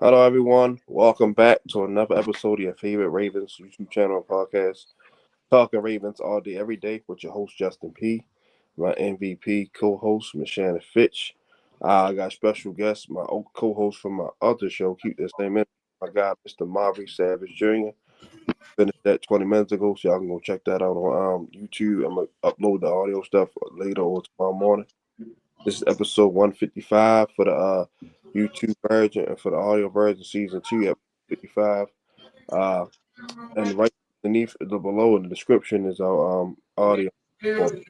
Hello, everyone. Welcome back to another episode of your favorite Ravens YouTube channel and podcast, Talking Ravens all day, every day, with your host, Justin P., my MVP co-host, Miss Shannon Finch. I got special guests, my co-host from my other show, Keep the Same In, my guy, Mr. Maurice Savage JR. Finished that 20 minutes ago, so y'all can go check that out on YouTube. I'm going to upload the audio stuff later or tomorrow morning. This is episode 155 for the YouTube version, and for the audio version, season 2, episode 55. Uh, and right beneath the below in the description is our audio for those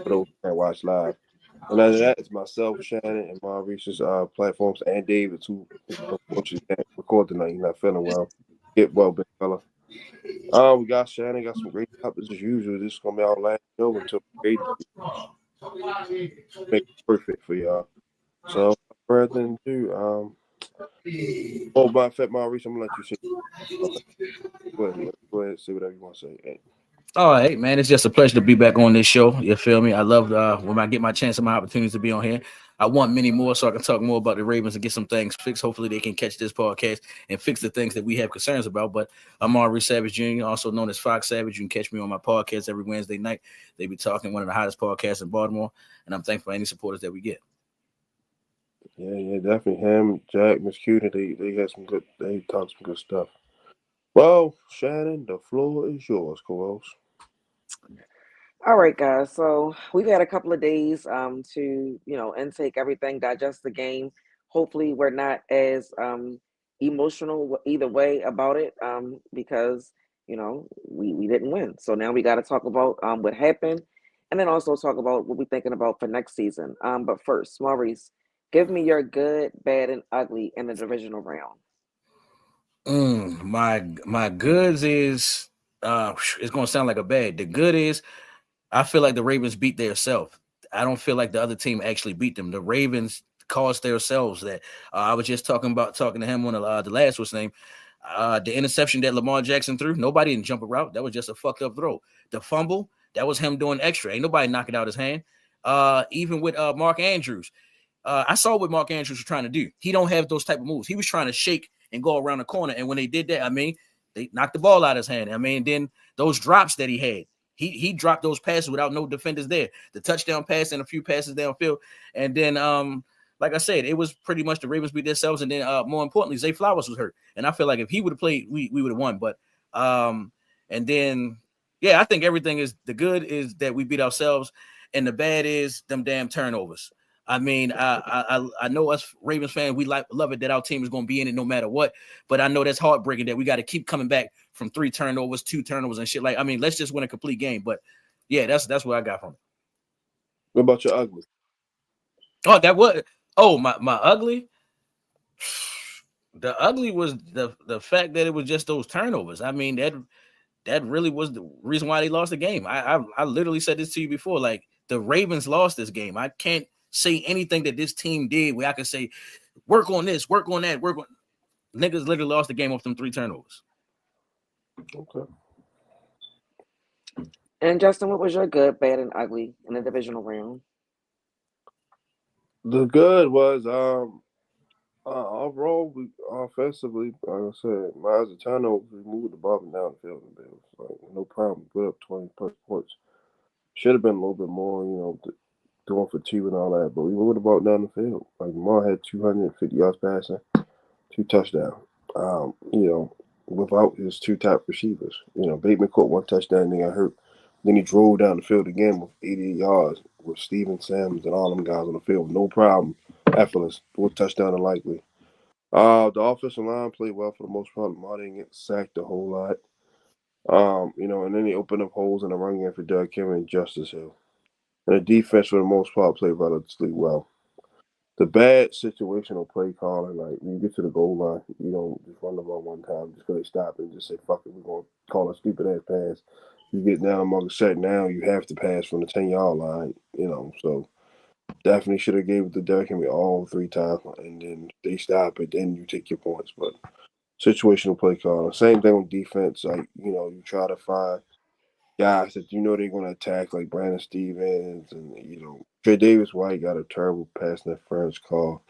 who can't watch live. And under that is myself, Shannon, and Maurice's platforms, and David, who unfortunately can't record tonight. He's not feeling well. Get well, big fella. We got Shannon, got some great topics as usual. This is gonna be our last show until great make it perfect for y'all. So, further than ado, by fact, Maurice, I'm gonna let you say. Go ahead, say whatever you want to say. Hey. All right, man. It's just a pleasure to be back on this show. You feel me? I love when I get my chance and my opportunities to be on here. I want many more so I can talk more about the Ravens and get some things fixed. Hopefully, they can catch this podcast and fix the things that we have concerns about. But I'm Maurice Savage Jr., also known as Fox Savage. You can catch me on my podcast every Wednesday night. They be talking one of the hottest podcasts in Baltimore, and I'm thankful for any supporters that we get. Yeah, definitely. Him, Jack, Miss Cutie, they had some good. They talked some good stuff. Well, Shannon, the floor is yours, co-host. All right, guys. So we've had a couple of days to intake everything, digest the game. Hopefully, we're not as emotional either way about it because we didn't win. So now we got to talk about what happened, and then also talk about what we're thinking about for next season. But first, Maurice, give me your good, bad, and ugly in the divisional round. My goods is it's gonna sound like a bad. The good is I feel like the Ravens beat themselves. I don't feel like the other team actually beat them. The Ravens caused themselves that. I was just talking to him on the last what's name. The interception that Lamar Jackson threw, nobody didn't jump a route. That was just a fucked up throw. The fumble, that was him doing extra. Ain't nobody knocking out his hand. Even with Mark Andrews, I saw what Mark Andrews was trying to do. He don't have those type of moves. He was trying to shake and go around the corner. And when they did that, I mean, they knocked the ball out of his hand. I mean, then those drops that he had, he dropped those passes without no defenders there. The touchdown pass and a few passes downfield. And then, like I said, it was pretty much the Ravens beat themselves. And then, more importantly, Zay Flowers was hurt. And I feel like if he would have played, we would have won. But, and then, yeah, I think everything is the good is that we beat ourselves. And the bad is them damn turnovers. I mean, I know us Ravens fans, we love it that our team is going to be in it no matter what. But I know that's heartbreaking that we got to keep coming back from 3 turnovers, 2 turnovers, and shit. Like, I mean, let's just win a complete game. But yeah, that's what I got from it. What about your ugly? Oh, my ugly. The ugly was the fact that it was just those turnovers. I mean, that really was the reason why they lost the game. I literally said this to you before. Like, the Ravens lost this game. I can't say anything that this team did where I can say, work on this, work on that, work on. Niggas literally lost the game off them 3 turnovers. Okay. And Justin, what was your good, bad, and ugly in the divisional round? The good was overall, we offensively, like I said, miles of turnovers, we moved the ball and down the field and Bills. Like, no problem. Put up 20 plus points. Should have been a little bit more, doing for two and all that, but we moved the ball down the field. Like, Lamar had 250 yards passing, 2 touchdowns. Without his 2 top receivers. Bateman caught 1 touchdown and he got hurt. Then he drove down the field again with 88 yards with Steven Sims and all them guys on the field. No problem. Effortless. 4 touchdown and likely. The offensive line played well for the most part. Lamar didn't get sacked a whole lot. And then he opened up holes in the run game for Doug Henry and Justice Hill. And the defense, for the most part, played relatively well. The bad situational play calling, like when you get to the goal line, you don't just run the ball one time just because they stop and just say, fuck it, we're going to call a stupid ass pass. You get down among the set now, you have to pass from the 10-yard line, So definitely should have gave it to Derrick Henry all 3 times, and then they stop it, then you take your points. But situational play calling. Same thing with defense. Like, you try to find guys that they're going to attack, like Brandon Stevens and, Trey Davis White got a terrible pass interference call.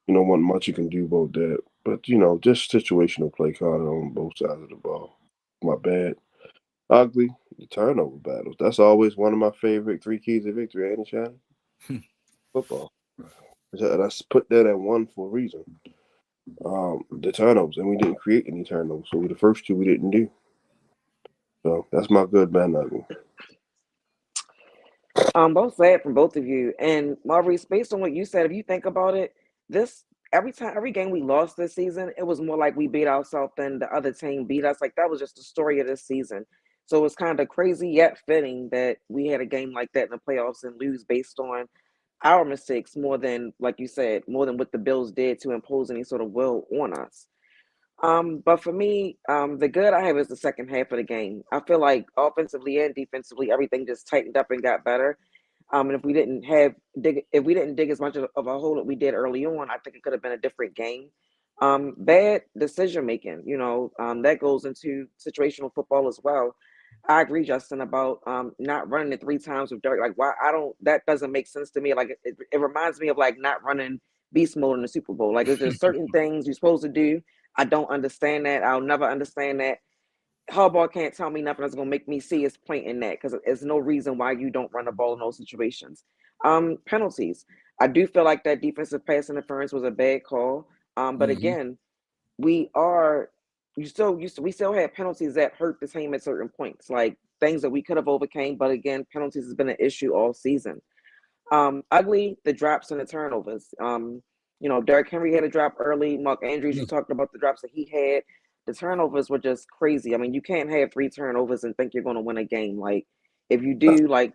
Wasn't much you can do about that. But just situational play calling on both sides of the ball. My bad. Ugly, the turnover battles. That's always one of my favorite three keys of victory, ain't it, Shannon? Football. Let's put that at one for a reason. The turnovers, and we didn't create any turnovers. So the first two we didn't do. So that's my good, bad, ugly. Both sad from both of you. And Maurice, based on what you said, if you think about it, this every game we lost this season, it was more like we beat ourselves than the other team beat us. Like that was just the story of this season. So it's kind of crazy yet fitting that we had a game like that in the playoffs and lose based on our mistakes more than, like you said, more than what the Bills did to impose any sort of will on us. But for me, the good I have is the second half of the game. I feel like offensively and defensively, everything just tightened up and got better. And if we didn't dig as much of a hole that we did early on, I think it could have been a different game. Bad decision making, that goes into situational football as well. I agree, Justin, about not running it three times with Dirk. Like, why I don't that doesn't make sense to me. Like, it reminds me of like not running beast mode in the Super Bowl. Like, it's just certain things you're supposed to do. I don't understand that. I'll never understand that. Harbaugh can't tell me nothing that's gonna make me see his point in that because there's no reason why you don't run the ball in those situations. Penalties. I do feel like that defensive pass interference was a bad call. But Mm-hmm. again, we are we still have penalties that hurt the team at certain points, like things that we could have overcame. But again, penalties has been an issue all season. Ugly, the drops and the turnovers. Derrick Henry had a drop early. Mark Andrews, you talked about the drops that he had. The turnovers were just crazy. I mean, you can't have three turnovers and think you're going to win a game. Like, if you do, like,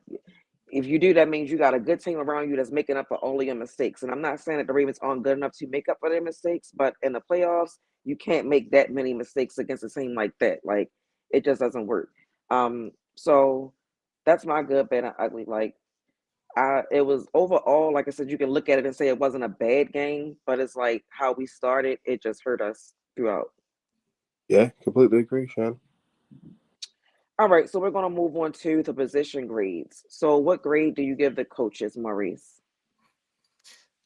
if you do, that means you got a good team around you that's making up for all of your mistakes. And I'm not saying that the Ravens aren't good enough to make up for their mistakes, but in the playoffs, you can't make that many mistakes against a team like that. Like, it just doesn't work. So that's my good, bad, and ugly. Like, it was overall, like I said, you can look at it and say it wasn't a bad game, but it's like how we started, it just hurt us throughout. Yeah, completely agree, Shannon. All right, so we're going to move on to the position grades. So, what grade do you give the coaches, Maurice?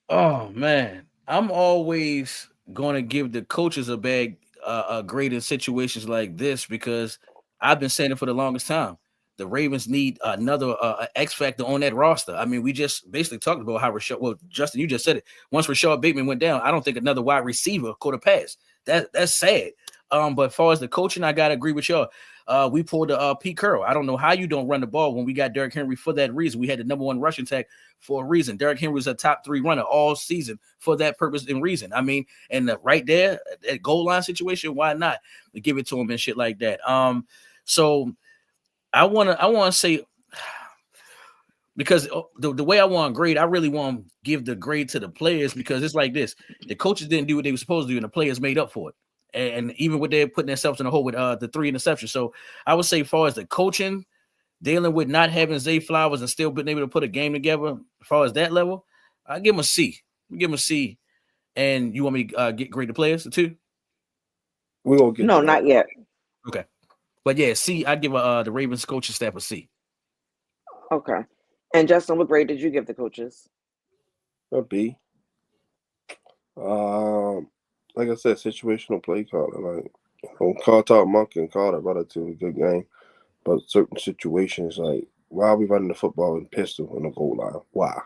Oh man, I'm always gonna give the coaches a grade in situations like this because I've been saying it for the longest time. The Ravens need another X factor on that roster. I mean, we just basically talked about how Rashad. Well, Justin, you just said it. Once Rashad Bateman went down, I don't think another wide receiver could have passed. That's sad. But as far as the coaching, I gotta agree with y'all. We pulled the Pete Carroll. I don't know how you don't run the ball when we got Derrick Henry for that reason. We had the number one rushing tag for a reason. Derrick Henry was a top 3 runner all season for that purpose and reason. I mean, and right there, that goal line situation, why not give it to him and shit like that? So I wanna say because the way I want to grade, I really want to give the grade to the players because it's like this: the coaches didn't do what they were supposed to do, and the players made up for it. And even with they're putting themselves in the hole with the 3 interceptions. So I would say, as far as the coaching, dealing with not having Zay Flowers and still being able to put a game together, as far as that level, I give him a C. Give him a C. And you want me to get grade the players too? We're gonna get to No, that. not yet. Okay, but yeah, C. I give the Ravens coaching staff a C. Okay. And Justin, what grade did you give the coaches? A B. Um, like I said, situational play calling. Like call talk monkey and called a relatively good game, but certain situations like why are we running the football in pistol on the goal line? Why?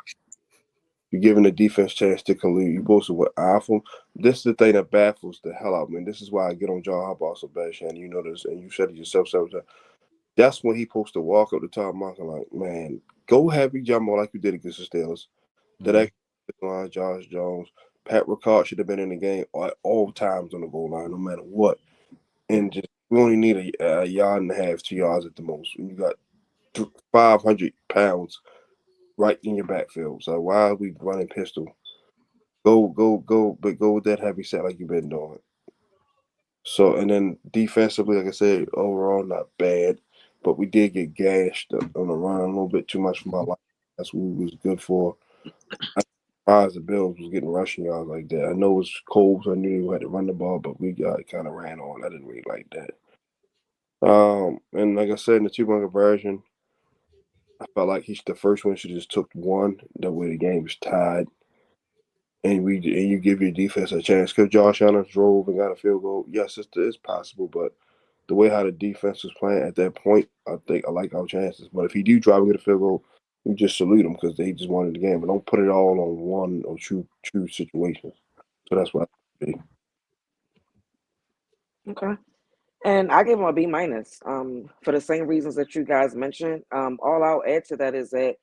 You're giving the defense chance to collude. You're supposed to what alpha. This is the thing that baffles the hell out of me. This is why I get on John Harbaugh so bad, Shannon. You know this, and you said it yourself several times. That's when he supposed to walk up the top mountain like, man, go heavy jumbo like you did against the Steelers. That Mm-hmm. line, Josh Jones, Pat Ricard should have been in the game at all times on the goal line, no matter what. And just we only need a yard and a half, 2 yards at the most. When you got 500 pounds right in your backfield. So why are we running pistol? Go, but go with that heavy set like you've been doing. So and then defensively, like I said, overall not bad, but we did get gashed on the run a little bit too much for my life. That's what we was good for. I'm surprised the Bills was getting rushing yards like that. I know it was cold, so I knew we had to run the ball, but we got kind of ran on. I didn't really like that. And like I said, in the 2-point conversion, I felt like the first one should just took one. That way the game was tied. and you give your defense a chance. Because Josh Allen drove and got a field goal. Yes, it's possible, but the way how the defense was playing at that point, I think I like our chances. But if he do drive and get a field goal, you just salute him because they just wanted the game. But don't put it all on one or two situations. So that's what I think. Okay. And I give him a B minus for the same reasons that you guys mentioned. All I'll add to that is that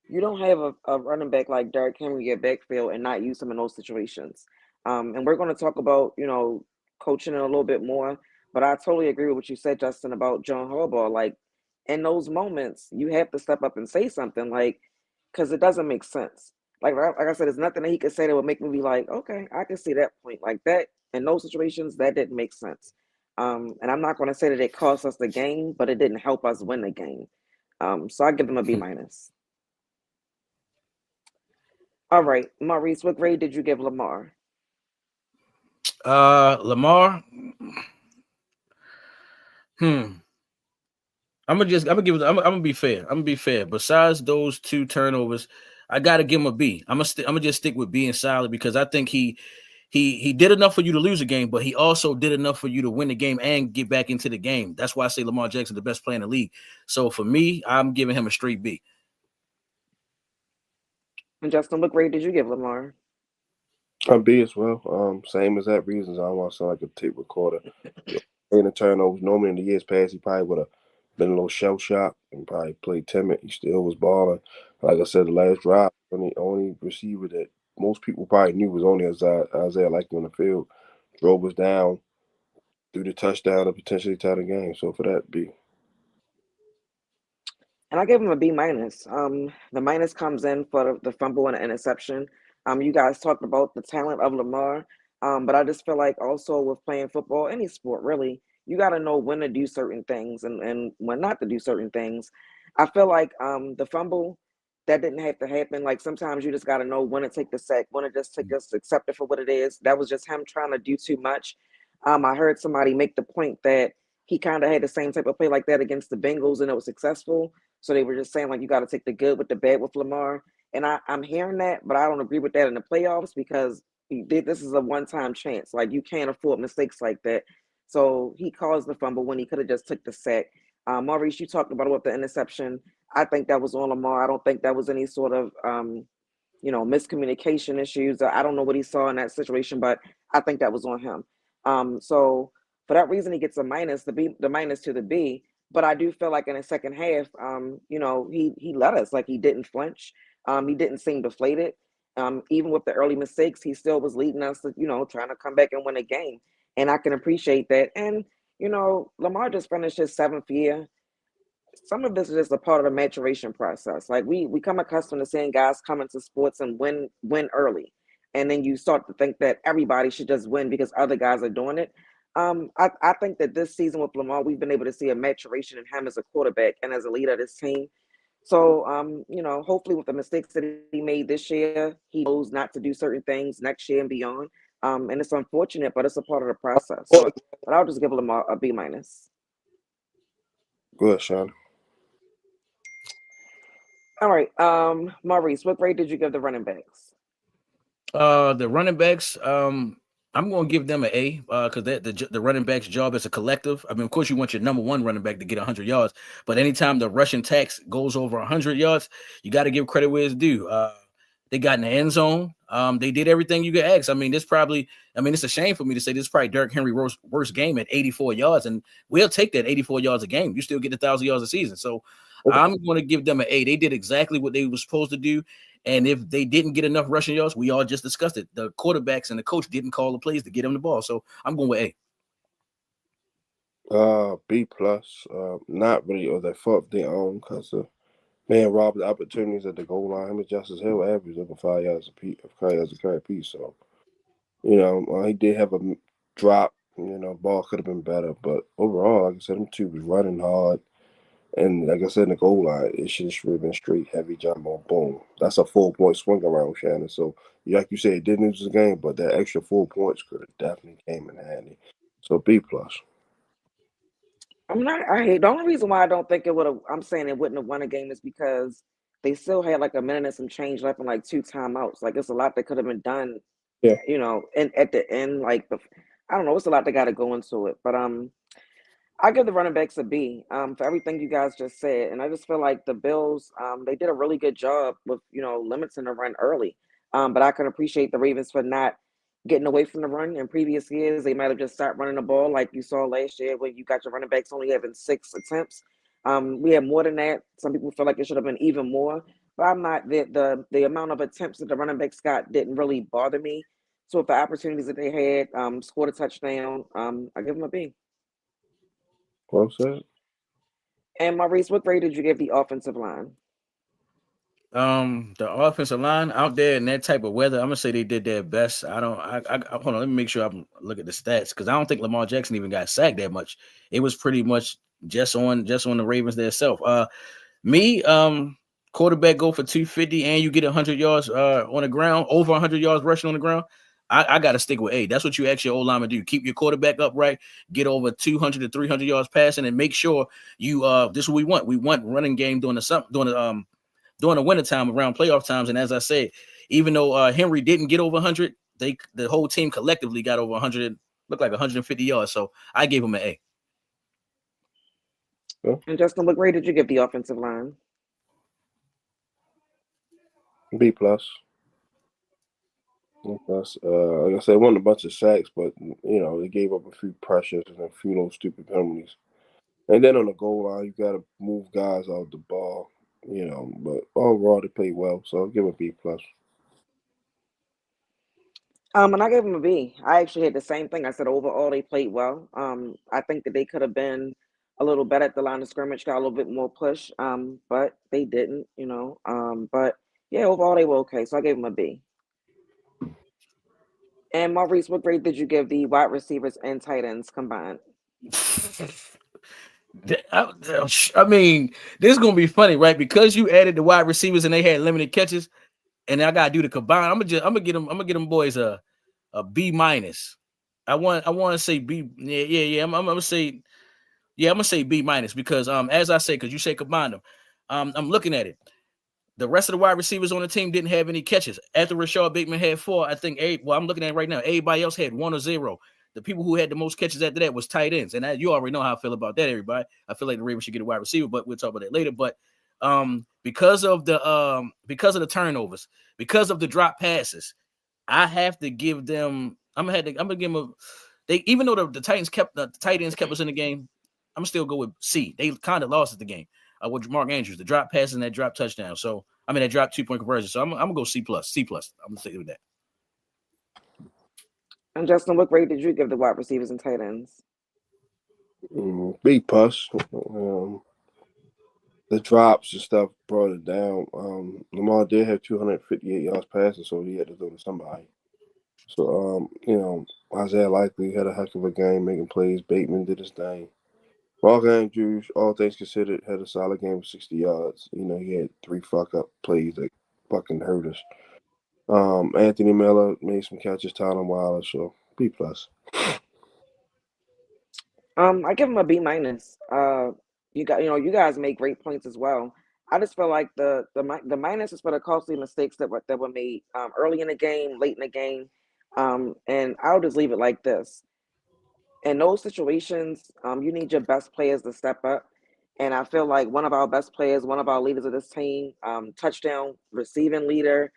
you don't have a running back like Derrick Henry at backfield and not use him in those situations. And we're going to talk about, coaching in a little bit more. But I totally agree with what you said, Justin, about John Harbaugh. Like, in those moments, you have to step up and say something, like, because it doesn't make sense. Like I said, there's nothing that he could say that would make me be like, okay, I can see that point. Like that, in those situations, that didn't make sense. And I'm not going to say that it cost us the game, but it didn't help us win the game. So I give them a B minus. All right, Maurice, what grade did you give Lamar? Lamar. Hmm. I'm gonna be fair. I'm gonna be fair. Besides those two turnovers, I gotta give him a B. I'm gonna just stick with being solid because I think he did enough for you to lose a game, but he also did enough for you to win the game and get back into the game. That's why I say Lamar Jackson the best player in the league. So for me, I'm giving him a straight B. And Justin, what grade did you give Lamar? I'm B as well. Same as that reasons. I don't want to sound like a tape recorder. In the turnovers, normally in the years past, he probably would have been a little shell shocked and probably played timid. He still was balling. Like I said, the last drive, only receiver that most people probably knew was only Isaiah Likely on the field. Drove us down, threw the touchdown, and potentially tie the game. So for that, B. And I gave him a B minus. The minus comes in for the fumble and the interception. You guys talked about the talent of Lamar, but I just feel like also with playing football, any sport really, you got to know when to do certain things and when not to do certain things. I feel like the fumble that didn't have to happen. Like sometimes you just got to know when to take the sack, when to just accept it for what it is. That was just him trying to do too much. I heard somebody make the point that he kind of had the same type of play like that against the Bengals and it was successful. So they were just saying like you got to take the good with the bad with Lamar, and I'm hearing that, but I don't agree with that in the playoffs because this is a one-time chance. Like you can't afford mistakes like that. So he caused the fumble when he could have just took the sack. Maurice, you talked about with the interception. I think that was on Lamar. I don't think that was any sort of miscommunication issues. I don't know what he saw in that situation, but I think that was on him. So for that reason, he gets a minus, the minus to the B. But I do feel like in the second half, he let us. Like he didn't flinch. He didn't seem deflated. Even with the early mistakes, he still was leading us to, trying to come back and win a game. And I can appreciate that. And, Lamar just finished his seventh year. Some of this is just a part of the maturation process. Like we come accustomed to seeing guys come into sports and win early, and then you start to think that everybody should just win because other guys are doing it. I think that this season with Lamar, we've been able to see a maturation in him as a quarterback and as a leader of this team. So, hopefully with the mistakes that he made this year, he knows not to do certain things next year and beyond. And it's unfortunate, but it's a part of the process. So, but I'll just give Lamar a B minus. Go ahead, Sean. All right. Maurice, what grade did you give the running backs? The running backs, I'm going to give them an A because the running backs' job is a collective. I mean, of course, you want your number one running back to get 100 yards, but anytime the rushing tax goes over 100 yards, you got to give credit where it's due. They got in the end zone. They did everything you could ask. I mean, it's a shame for me to say this is probably Derrick Henry's worst game at 84 yards, and we'll take that 84 yards a game. You still get 1,000 yards a season. So I'm going to give them an A. They did exactly what they were supposed to do. And if they didn't get enough rushing yards, we all just discussed it. The quarterbacks and the coach didn't call the plays to get him the ball. So I'm going with A. B plus. Not really, or they fuck their own because man robbed the opportunities at the goal line. Him and Justice Hill averaged over 5 yards a piece, 5 yards a carry piece. So he did have a drop. Ball could have been better, but overall, like I said, them two was running hard. And like I said, in the goal line, it should have been straight heavy jump on boom. That's a 4 point swing around Shannon. So, like you said, it didn't lose the game, but that extra 4 points could have definitely came in handy. So B plus. I'm not. I hate the only reason why I don't think it would have. I'm saying it wouldn't have won a game is because they still had like a minute and some change left and like two timeouts. Like it's a lot that could have been done Yeah. And at the end, like I don't know, it's a lot that got to go into it, but I give the running backs a B for everything you guys just said, and I just feel like the Bills they did a really good job with limiting the run early, but I can appreciate the Ravens for not getting away from the run. In previous years, they might have just started running the ball like you saw last year when you got your running backs only having 6 attempts. We had more than that. Some people feel like it should have been even more, but I'm not the amount of attempts that the running backs got didn't really bother me. So if the opportunities that they had, scored a touchdown, I give them a B. Well said. And Maurice, what grade did you give the offensive line? The offensive line out there in that type of weather, I'm gonna say they did their best. I don't. Hold on. Let me make sure I look at the stats because I don't think Lamar Jackson even got sacked that much. It was pretty much just on the Ravens themselves. Me, quarterback go for 250 and you get 100 yards on the ground, over 100 yards rushing on the ground. I got to stick with A. That's what you ask your old lineman to do. Keep your quarterback upright, get over 200 to 300 yards passing, and make sure you. This is what we want. We want running game during the wintertime around playoff times. And as I said, even though Henry didn't get over 100, the whole team collectively got over 100, looked like 150 yards. So I gave him an A. Yeah. And Justin, what grade did you give the offensive line? B plus. B plus. Like I said, it wasn't a bunch of sacks, but they gave up a few pressures and a few of those stupid penalties. And then on the goal line, you got to move guys off the ball. But overall they played well, so I'll give it B plus. And I gave them a B. I actually had the same thing. I said overall they played well. I think that they could have been a little better at the line of scrimmage, got a little bit more push. But they didn't. But yeah, overall they were okay. So I gave them a B. And Maurice, what grade did you give the wide receivers and tight ends combined? I mean, this is gonna be funny, right? Because you added the wide receivers and they had limited catches, and I gotta do the combine. I'm gonna get them boys a B minus. I want to say B. Yeah. I'm gonna say I'm gonna say B minus because as I say, because you say combine them. I'm looking at it. The rest of the wide receivers on the team didn't have any catches. After Rashad Bateman had 4, I think I'm looking at it right now. Everybody else had 1 or 0. The people who had the most catches after that was tight ends. And you already know how I feel about that, everybody. I feel like the Ravens should get a wide receiver, but we'll talk about that later. But because of the turnovers, because of the drop passes, I have to give them. I'm gonna give them they even though the Titans kept the tight ends kept us in the game, I'm still go with C. They kind of lost at the game with Mark Andrews, the drop pass and that drop touchdown. So I mean that drop 2-point conversion. So I'm gonna go C plus. C plus. I'm gonna stay with that. And Justin, what grade did you give the wide receivers and tight ends? B plus. The drops and stuff brought it down. Lamar did have 258 yards passing, so he had to throw to somebody. So, Isaiah Likely had a heck of a game making plays. Bateman did his thing. Mark Andrews, all things considered, had a solid game of 60 yards. He had 3 fuck up plays that fucking hurt us. Anthony Miller made some catches, Tyler Wilder, so B plus. I give them a B minus. You guys make great points as well. I just feel like the minus is for the costly mistakes that were made early in the game, late in the game, and I'll just leave it like this. In those situations, you need your best players to step up, and I feel like one of our best players, one of our leaders of this team, touchdown receiving leader,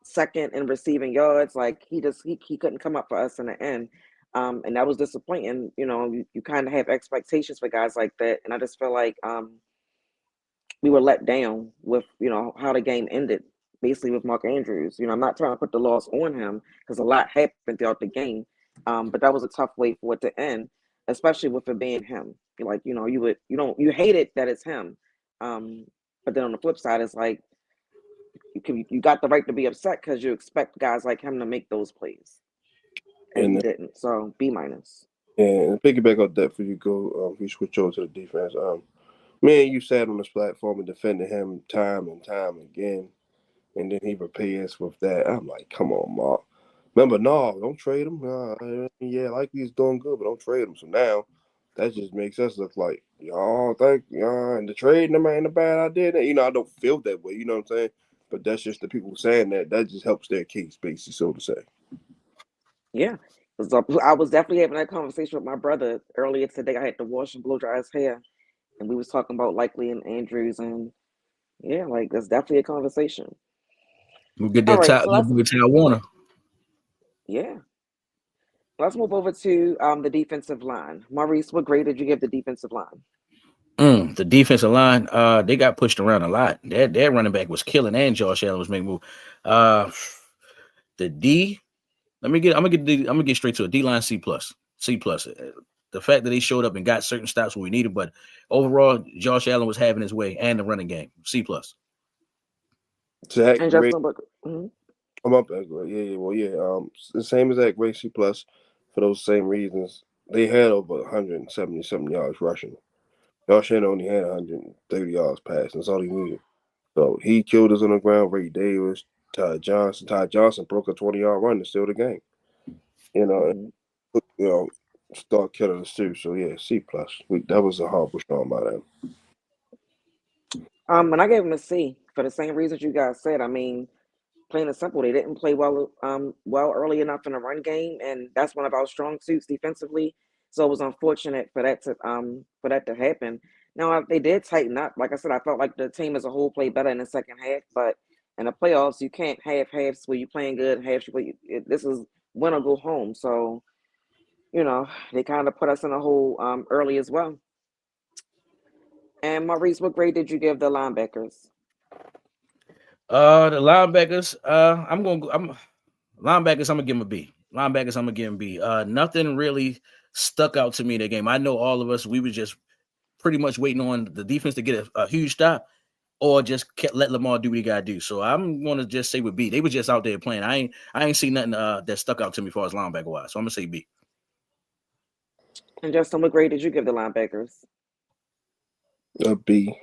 second in receiving yards. Like he couldn't come up for us in the end. And that was disappointing. You kind of have expectations for guys like that. And I just feel like we were let down with, how the game ended, basically with Mark Andrews. I'm not trying to put the loss on him because a lot happened throughout the game. But that was a tough way for it to end, especially with it being him. Like, you hate it that it's him. But then on the flip side, it's like you got the right to be upset because you expect guys like him to make those plays, and he And didn't. So B minus. and piggyback on that, for you go, you switch over to the defense. Me and you sat on this platform and defended him time and time again, and then he repairs with that. I'm like, come on, Mark. Remember, no, don't trade him. Yeah, like he's doing good, but don't trade him. So now that just makes us look like y'all think and the trading him ain't a bad idea. I don't feel that way. You know what I'm saying? But that's just the people saying that. That just helps their case, basically, so to say. Yeah. I was definitely having that conversation with my brother earlier today. I had to wash and blow dry his hair, and we was talking about Likely and Andrews, and yeah, like that's definitely a conversation. We'll get All that right, top. so We'll get Ty Warner. yeah, let's move over to the defensive line. Maurice, what grade did you give the defensive line? The defensive line, they got pushed around a lot. That running back was killing, and Josh Allen was making move. Uh, the D, I'm gonna get straight to a D line C plus, C plus. The fact that they showed up and got certain stops where we needed, but overall, Josh Allen was having his way and the running game C plus. Zach And Gray, Justin Booker. Mhm. I'm up at Gray. Yeah, well, yeah. The same as Zach Gray, C plus, for those same reasons. They had over 170 something yards rushing. Josh Allen only had 130 yards passing. That's all he needed. So he killed us on the ground. Ray Davis, Ty Johnson. Ty Johnson broke a 20-yard run to steal the game. You know, Mhm. you know, start killing us too. So yeah, C plus. That was a horrible showing by them. And I gave him a C for the same reasons you guys said. I mean, plain and simple, they didn't play well early enough in the run game, and that's one of our strong suits defensively. So it was unfortunate for that to happen. Now they did tighten up. Like I said, I felt like the team as a whole played better in the second half, but in the playoffs, you can't have halves where you're playing good, halves where this is win or go home. So they kind of put us in a hole early as well. And Maurice, what grade did you give the linebackers? The linebackers, I'm linebackers. I'm gonna give them a B. Linebackers, I'm gonna give them B. Nothing really stuck out to me in the game. I know all of us. We were just pretty much waiting on the defense to get a huge stop, or just let Lamar do what he got to do. So I'm gonna just say with B. They were just out there playing. I ain't seen nothing that stuck out to me as far as linebacker wise. So I'm gonna say B. And Justin, what grade did you give the linebackers? A B.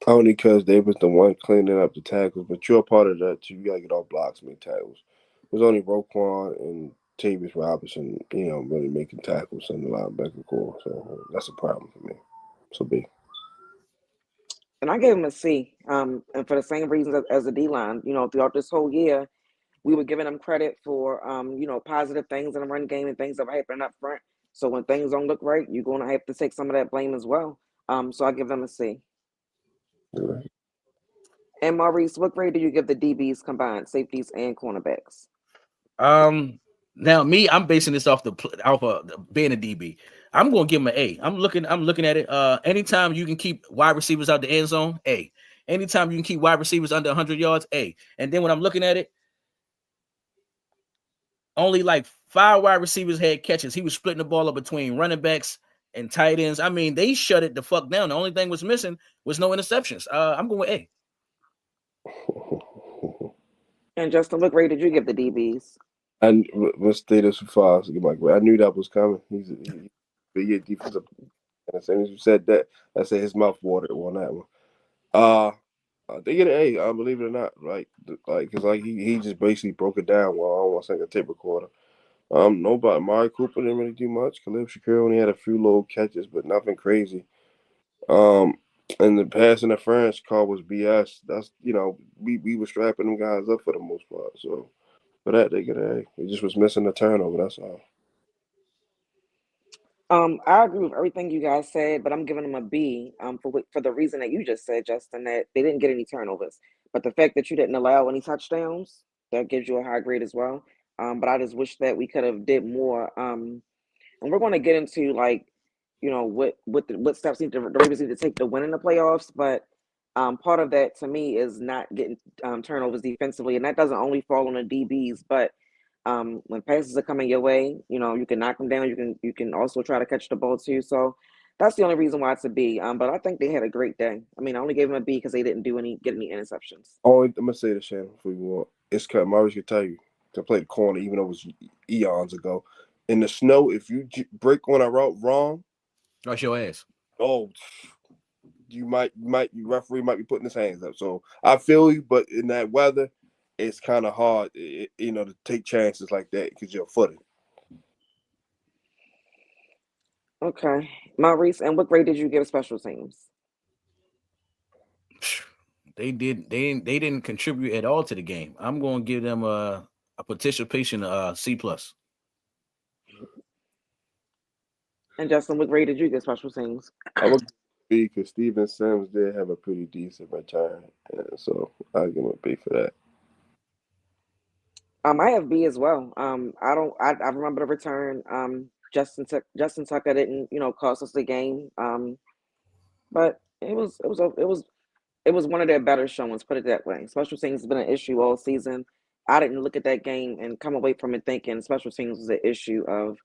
Only because they was the one cleaning up the tackles, but you're a part of that too. You gotta get off blocks, make tackles. It was only Roquan and Tavis Robinson, really making tackles in the linebacker core. So that's a problem for me. So B. And I gave him a C. And for the same reasons as the D line, throughout this whole year, we were giving them credit for, positive things in the run game and things that were happening up front. So when things don't look right, you're going to have to take some of that blame as well. So I give them a C. Right. And Maurice, what grade do you give the DBs combined, safeties and cornerbacks? Now me, I'm basing this off being a DB. I'm gonna give him an A. I'm looking at it. Anytime you can keep wide receivers out the end zone, A. Anytime you can keep wide receivers under 100 yards, A. And then when I'm looking at it, only like 5 wide receivers had catches. He was splitting the ball up between running backs and tight ends. I mean, they shut it the fuck down. The only thing was missing was no interceptions. I'm going with A. And Justin, what grade did you give the DBs? And let's stay this for far. So I knew that was coming. He's a defensive. And as soon as you said that, I said his mouth watered on that one. Uh, they get an A. I believe it or not. Cause he just basically broke it down while I almost like a tape recorder. Nobody. Amari Cooper didn't really do much. Khalil Shakir only had a few little catches, but nothing crazy. Um, and the pass interference call was BS. That's we were strapping them guys up for the most part. So for that they get an A. It just was missing a turnover. That's all. I agree with everything you guys said, but I'm giving them a B. For the reason that you just said, Justin, that they didn't get any turnovers, but the fact that you didn't allow any touchdowns, that gives you a high grade as well. But I just wish that we could have did more. And we're going to get into like, what steps the Ravens need to take to win in the playoffs. But part of that to me is not getting turnovers defensively, and that doesn't only fall on the DBs, but when passes are coming your way, you can knock them down. You can also try to catch the ball too. So that's the only reason why it's a B. But I think they had a great day. I mean, I only gave them a B because they didn't get any interceptions. Only I'm gonna say this, Shannon, before you want. It's cut. Maurice can tell you to play the corner, even though it was eons ago. In the snow, if you break on a route wrong, Rush your ass. oh, your referee might be putting his hands up. So I feel you, but in that weather, it's kind of hard, to take chances like that because you're footing. Okay, Maurice, and what grade did you give special teams? They didn't contribute at all to the game. I'm going to give them a A participation C+. And Justin, what grade did you get special teams? I'm a B because Steven Sims did have a pretty decent return, so I'll give him a B for that. I have B as well. I don't. I remember the return. Justin Tucker didn't, cost us the game. But it was one of their better showings. Put it that way. Special teams has been an issue all season. I didn't look at that game and come away from it thinking special teams was an issue of,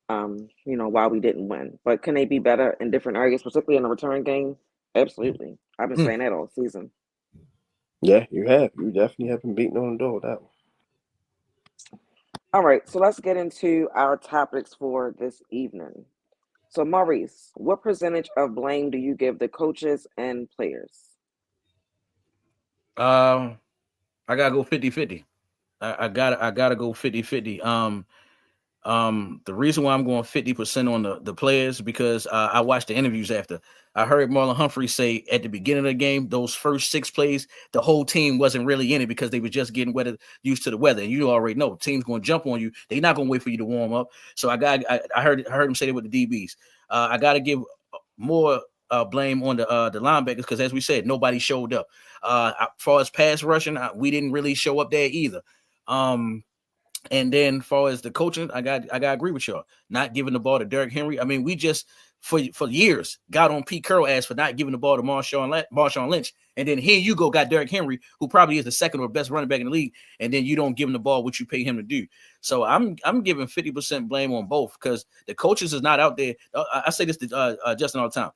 why we didn't win. But can they be better in different areas, particularly in the return game? Absolutely. I've been Mm. saying that all season. Yeah, you have. You definitely have been beating on the door with that one. All right, so let's get into our topics for this evening. So, Maurice, what percentage of blame do you give the coaches and players? I gotta go 50-50. I gotta go 50-50. The reason why I'm going 50% on the players because I watched the interviews after. I heard Marlon Humphrey say at the beginning of the game, those first 6 plays, the whole team wasn't really in it because they were just getting used to the weather. And you already know, the team's going to jump on you. They're not going to wait for you to warm up. So I heard him say that with the DBs. I got to give more blame on the linebackers because, as we said, nobody showed up. As far as pass rushing, we didn't really show up there either. And then, as far as the coaching, I got to agree with y'all. Not giving the ball to Derrick Henry. I mean, we just for years got on Pete Carroll ass for not giving the ball to Marshawn Lynch, and then here you go got Derrick Henry, who probably is the second or best running back in the league, and then you don't give him the ball what you pay him to do. So I'm giving 50% blame on both because the coaches is not out there. I say this to Justin all the time.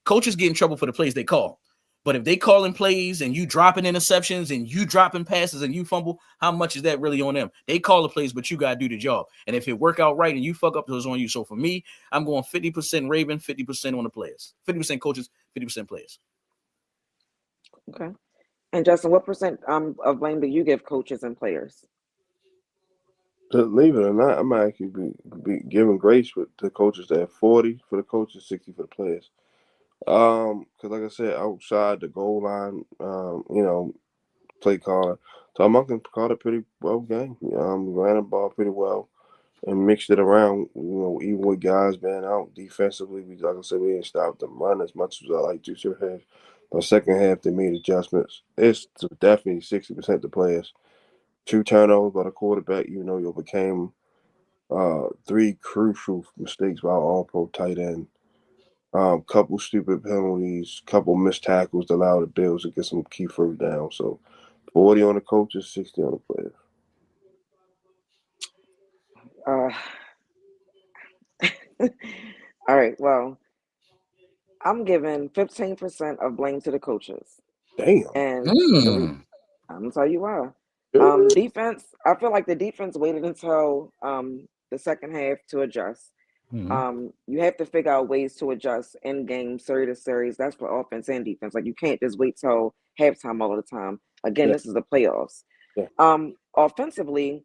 Coaches get in trouble for the plays they call. But if they calling plays and you dropping interceptions and you dropping passes and you fumble, how much is that really on them? They call the plays, but you got to do the job. And if it work out right and you fuck up, it's on you. So for me, I'm going 50% Raven, 50% on the players. 50% coaches, 50% players. Okay. And Justin, what percent of blame do you give coaches and players? Believe it or not, I might actually be giving grace with the coaches at 40 for the coaches, 60 for the players. Because like I said, outside the goal line, play calling. Tom Monken called a pretty well game. Ran the ball pretty well and mixed it around. Even with guys being out defensively, like I said, we didn't stop them run as much as I like to. Should have. But second half, they made adjustments. It's definitely 60% the players. 2 turnovers by the quarterback. You overcame 3 crucial mistakes by all pro tight end. Couple stupid penalties, couple missed tackles that allowed the Bills to get some key first down. So 40 on the coaches, 60 on the players. All right. Well, I'm giving 15% of blame to the coaches, Damn. and I'm gonna tell you why. Good. Defense. I feel like the defense waited until the second half to adjust. You have to figure out ways to adjust in game, series to series. That's for offense and defense. Like you can't just wait till halftime all the time. Again, Yeah. this is the playoffs. Yeah. Offensively,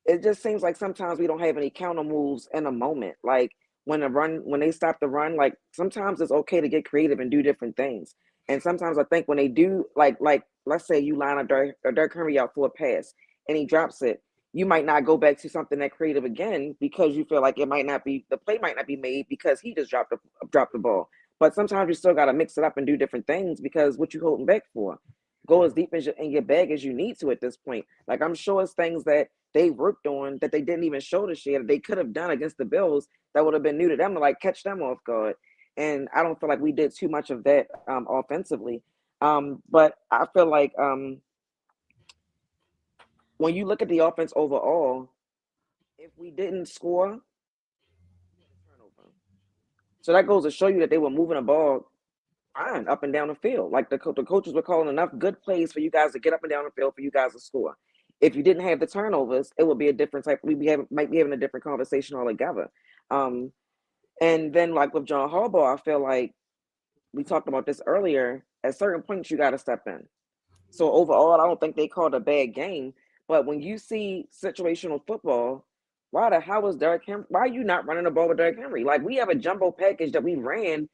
it just seems like sometimes we don't have any counter moves in a moment. Like when they stop the run, like sometimes it's okay to get creative and do different things. And sometimes I think when they do, like let's say you line a Derrick Henry out for a pass and he drops it, you might not go back to something that creative again because you feel like the play might not be made because he just dropped the ball. But sometimes you still got to mix it up and do different things because what you holding back for? Go as deep in your bag as you need to at this point. Like I'm sure it's things that they worked on that they didn't even show this year that they could have done against the Bills that would have been new to them to like catch them off guard. And I don't feel like we did too much of that offensively. But I feel like when you look at the offense overall, if we didn't score, turnover. So that goes to show you that they were moving the ball fine up and down the field. Like the coaches were calling enough good plays for you guys to get up and down the field for you guys to score. If you didn't have the turnovers, it would be a different type. Might be having a different conversation altogether. Um, and then like with John Harbaugh, I feel like we talked about this earlier. At certain points, you got to step in. So overall, I don't think they called a bad game. But when you see situational football, why the hell is Derrick Henry? Why are you not running the ball with Derrick Henry? Like we have a jumbo package that we ran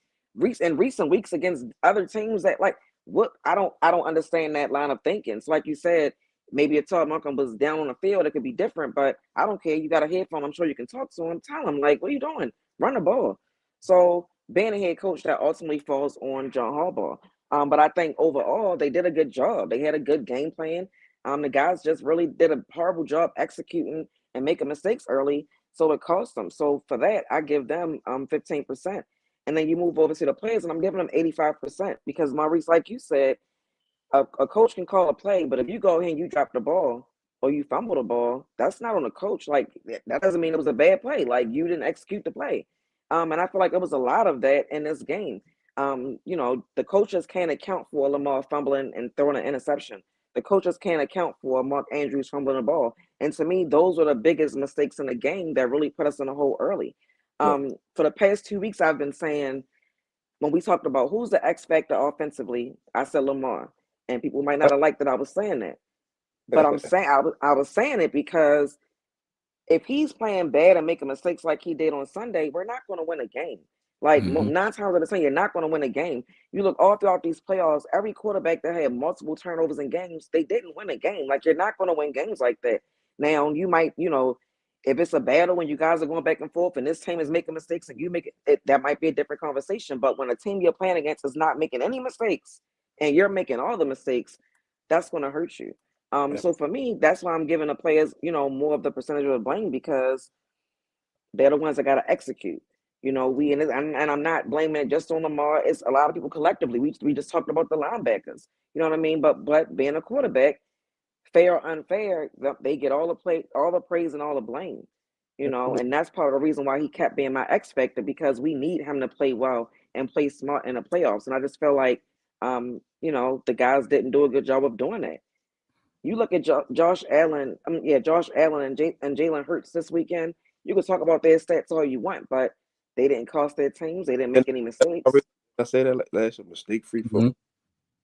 in recent weeks against other teams that like what I don't understand that line of thinking. So like you said, maybe if Todd Monken was down on the field, it could be different. But I don't care. You got a headphone. I'm sure you can talk to him. Tell him, like, what are you doing? Run the ball. So being a head coach, that ultimately falls on John Harbaugh. But I think overall they did a good job. They had a good game plan. The guys just really did a horrible job executing and making mistakes early, so it cost them. So for that, I give them 15%. And then you move over to the players, and I'm giving them 85% because Maurice, like you said, a coach can call a play, but if you go ahead and you drop the ball or you fumble the ball, that's not on the coach. Like that doesn't mean it was a bad play. Like you didn't execute the play. And I feel like it was a lot of that in this game. The coaches can't account for Lamar fumbling and throwing an interception. The coaches can't account for Mark Andrews fumbling the ball. And to me, those were the biggest mistakes in the game that really put us in a hole early. For the past 2 weeks, I've been saying, when we talked about who's the X factor offensively, I said Lamar. And people might not have liked that I was saying that. But I'm saying I was saying it because if he's playing bad and making mistakes like he did on Sunday, we're not going to win a game. Like 9 times out of 10, you're not going to win a game. You look all throughout these playoffs, every quarterback that had multiple turnovers in games, they didn't win a game. Like you're not going to win games like that. Now you might, if it's a battle and you guys are going back and forth and this team is making mistakes and you make it, that might be a different conversation. But when a team you're playing against is not making any mistakes and you're making all the mistakes, that's going to hurt you. So for me, that's why I'm giving the players, more of the percentage of the blame because they're the ones that got to execute. And I'm not blaming it just on Lamar. It's a lot of people collectively. We just talked about the linebackers. You know what I mean? But being a quarterback, fair or unfair, they get all the praise and all the blame. And that's part of the reason why he kept being my X factor because we need him to play well and play smart in the playoffs. And I just felt like, the guys didn't do a good job of doing that. You look at Josh Allen and Jalen Hurts this weekend. You can talk about their stats all you want, but they didn't cost their teams. They didn't make any mistakes. I say that that's a mistake-free football.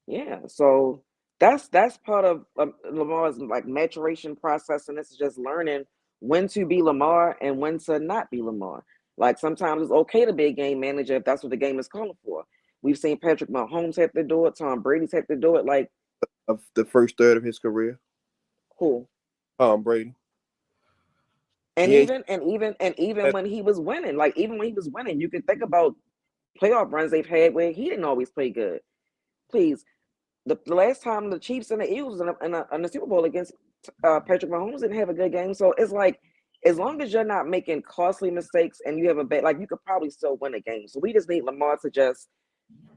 Yeah, so that's part of Lamar's like maturation process, and this is just learning when to be Lamar and when to not be Lamar. Like sometimes it's okay to be a game manager if that's what the game is calling for. We've seen Patrick Mahomes have to do it. Tom Brady's had to do it. Like of the first third of his career. Who? Tom Brady. And even when he was winning, like even when he was winning, you can think about playoff runs they've had where he didn't always play good. Please, the last time the Chiefs and the Eagles in the Super Bowl against Patrick Mahomes didn't have a good game. So it's like as long as you're not making costly mistakes and you have a bad, like you could probably still win a game. So we just need Lamar to just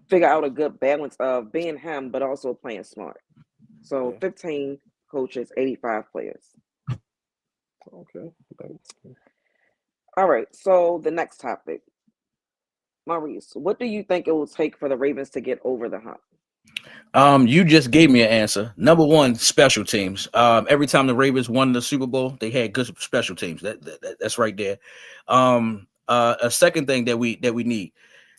figure out a good balance of being him, but also playing smart. So 15 coaches, 85 players. Okay. All right. So the next topic, Maurice, what do you think it will take for the Ravens to get over the hump? You just gave me an answer. Number one, special teams. Every time the Ravens won the Super Bowl, they had good special teams. That's right there. A second thing that we need.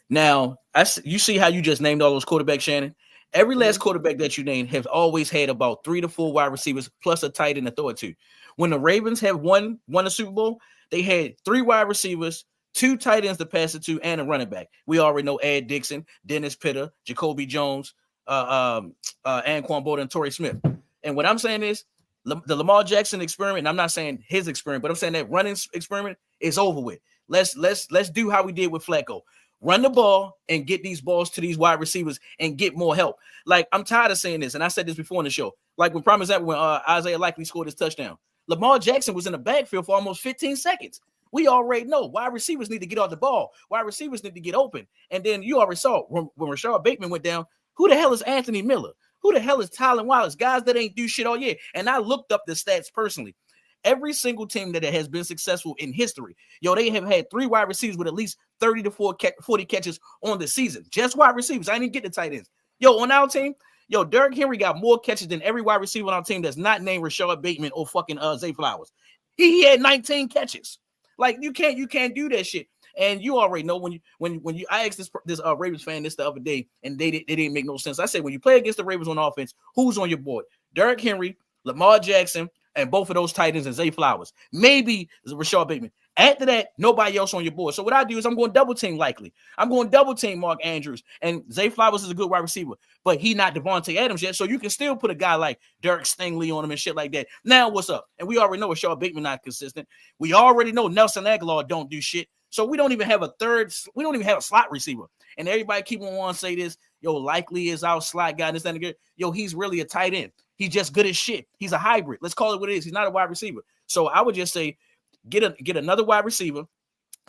Now, you see how you just named all those quarterbacks, Shannon? Every last quarterback that you named have always had about 3 to 4 wide receivers plus a tight end to throw it to. When the Ravens have won a Super Bowl, they had 3 wide receivers, 2 tight ends to pass it to, and a running back. We already know Ed Dixon, Dennis Pitta, Jacoby Jones, Anquan Bolden, and Torrey Smith. And what I'm saying is the Lamar Jackson experiment, and I'm not saying his experiment, but I'm saying that running experiment is over with. Let's do how we did with Flacco. Run the ball and get these balls to these wide receivers and get more help. Like, I'm tired of saying this, and I said this before in the show. Like, when Isaiah Likely scored his touchdown, Lamar Jackson was in the backfield for almost 15 seconds. We already know wide receivers need to get off the ball. Wide receivers need to get open. And then you already saw when Rashard Bateman went down, who the hell is Anthony Miller? Who the hell is Tylen Wallace? Guys that ain't do shit all year. And I looked up the stats personally. Every single team that has been successful in history, they have had 3 wide receivers with at least 30 to 40 catches on the season. Just wide receivers. I didn't get the tight ends. On our team, Derrick Henry got more catches than every wide receiver on our team that's not named Rashard Bateman or fucking Zay Flowers. He had 19 catches. Like, you can't do that shit. And you already know when I asked this Ravens fan this the other day, and they didn't make no sense. I said, when you play against the Ravens on offense, who's on your board? Derrick Henry, Lamar Jackson, and both of those tight ends and Zay Flowers. Maybe Rashard Bateman. After that, nobody else on your board. So what I do is I'm going double team likely. I'm going double team Mark Andrews. And Zay Flowers is a good wide receiver, but he not Devontae Adams yet. So you can still put a guy like Derek Stingley on him and shit like that. Now what's up? And we already know Rashard Bateman not consistent. We already know Nelson Aguilar don't do shit. So we don't even have a slot receiver. And everybody keep on wanting to say this, yo, likely is our slot guy. This, that, and good. Yo, he's really a tight end. He's just good as shit. He's a hybrid. Let's call it what it is. He's not a wide receiver. So I would just say get another wide receiver,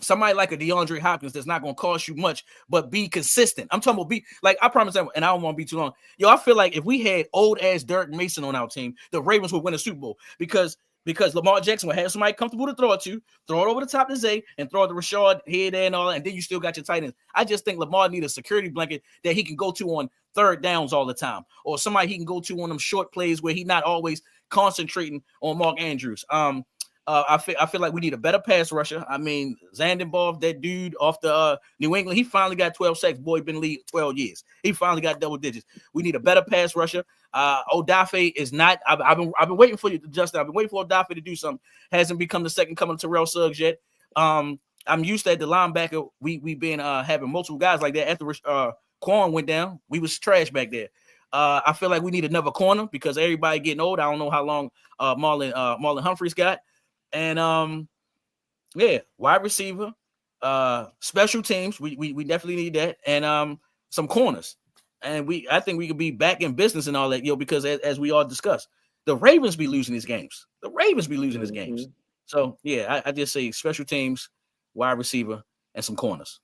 somebody like a DeAndre Hopkins that's not going to cost you much, but be consistent. I'm talking about be like, I promise that, and I don't want to be too long. Yo, I feel like if we had old ass Derek Mason on our team, the Ravens would win a Super Bowl because Lamar Jackson would have somebody comfortable to throw it to, throw it over the top to Zay, and throw it to Rashard here, there, and all that, and then you still got your tight ends. I just think Lamar needs a security blanket that he can go to on third downs all the time, or somebody he can go to on them short plays where he's not always concentrating on Mark Andrews. I feel like we need a better pass rusher. I mean, Zandenborg, that dude off the New England, he finally got 12 sacks. Boy, been in the league 12 years. He finally got double digits. We need a better pass rusher. Odafe is not. I've been waiting for you, Justin. I've been waiting for Odafe to do something. Hasn't become the second coming to Terrell Suggs yet. I'm used to at the linebacker. We been having multiple guys like that. After Quan went down, we was trash back there. I feel like we need another corner because everybody getting old. I don't know how long Marlon Humphreys got. And wide receiver, special teams. We definitely need that, and some corners. And I think we could be back in business and all that, because as we all discussed, the Ravens be losing these games. So yeah, I just say special teams, wide receiver, and some corners,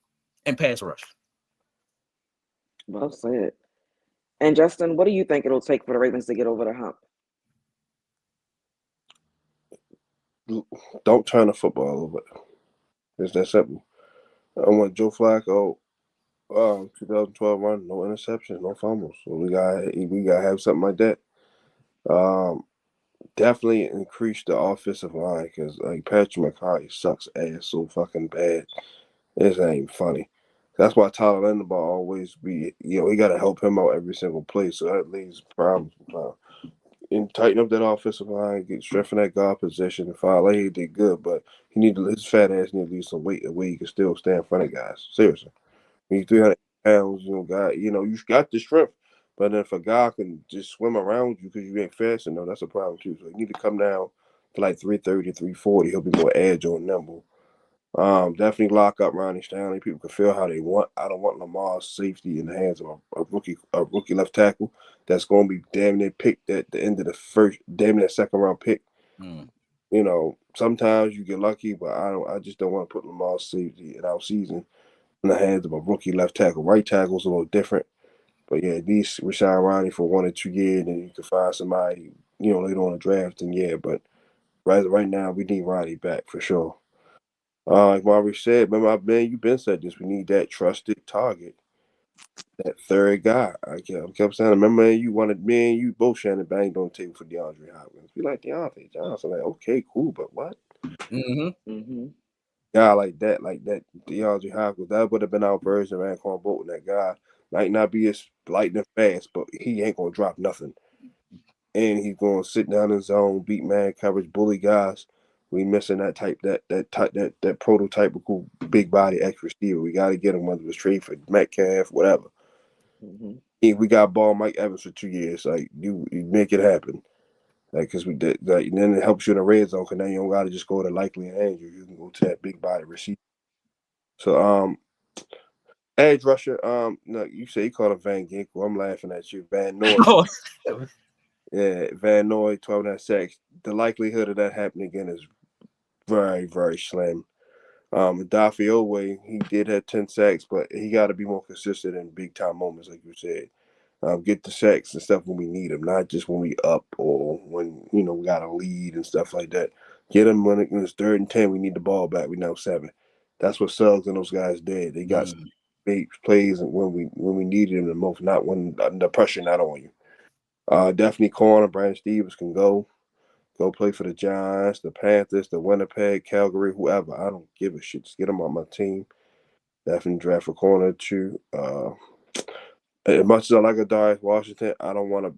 and pass rush. Well said. And Justin, what do you think it'll take for the Ravens to get over the hump? Don't turn the football over. It's that simple. I want Joe Flacco, 2012 run, no interceptions, no fumbles. So we gotta have something like that. Definitely increase the offensive line because like Patrick McCarthy sucks ass so fucking bad. It ain't funny. That's why Tyler Linderbaugh always be, we got to help him out every single play. So that leaves problems. And tighten up that offensive line, get strengthen that guard position. And Fale did good, but his fat ass need to lose some weight where he can still stand in front of guys. Seriously, when you 300 pounds, guy, you got the strength. But then if a guy can just swim around you because you ain't fast enough, that's a problem too. So you need to come down to like 330, 340. He'll be more agile and nimble. Definitely lock up Ronnie Stanley. People can feel how they want. I don't want Lamar's safety in the hands of a rookie left tackle that's going to be damn near picked at the end of the first, damn near second round pick. Sometimes you get lucky, but I just don't want to put Lamar's safety in our season in the hands of a rookie left tackle. Right tackle's a little different, but yeah, at least resign Ronnie for 1 or 2 years, and you can find somebody, later on the draft. And yeah, but right now we need Ronnie back for sure. Like Maurice said, remember, you've been said this. We need that trusted target, that third guy. I kept saying, remember, you wanted me and you both Shannon banged on the table for DeAndre Hopkins. We like Deontay Johnson. Like, okay, cool, but what? Guy like that DeAndre Hopkins, that would have been our version of Anquan Bolton. That guy might not be as lightning fast, but he ain't gonna drop nothing. And he's gonna sit down in his zone, beat man coverage, bully guys. We missing that prototypical big body X receiver. We got to get him, whether it's trade for Metcalf, whatever. We got ball Mike Evans for 2 years. Like you make it happen. Like because we did. Like, and then it helps you in the red zone. Because then you don't got to just go to Likely and Andrew. You can go to that big body receiver. So edge rusher. No, you say you called him Van Ginkel. I'm laughing at you, Van Noy. Yeah, Van Noy, 12.5 sacks. The likelihood of that happening again is very, very slim. Daffy Oway, he did have 10 sacks, but he got to be more consistent in big time moments, like you said. Get the sacks and stuff when we need them, not just when we up or when we got a lead and stuff like that. Get them when it's 3rd and 10. We need the ball back. We now 7. That's what Suggs and those guys did. They got big plays when we needed them the most, not when the pressure not on you. Definitely corner. Brandon Stevens can go play for the Giants, the Panthers, the Winnipeg, Calgary, whoever. I don't give a shit. Just get them on my team. Definitely draft a corner too. As much as I like a Darius Washington, I don't want to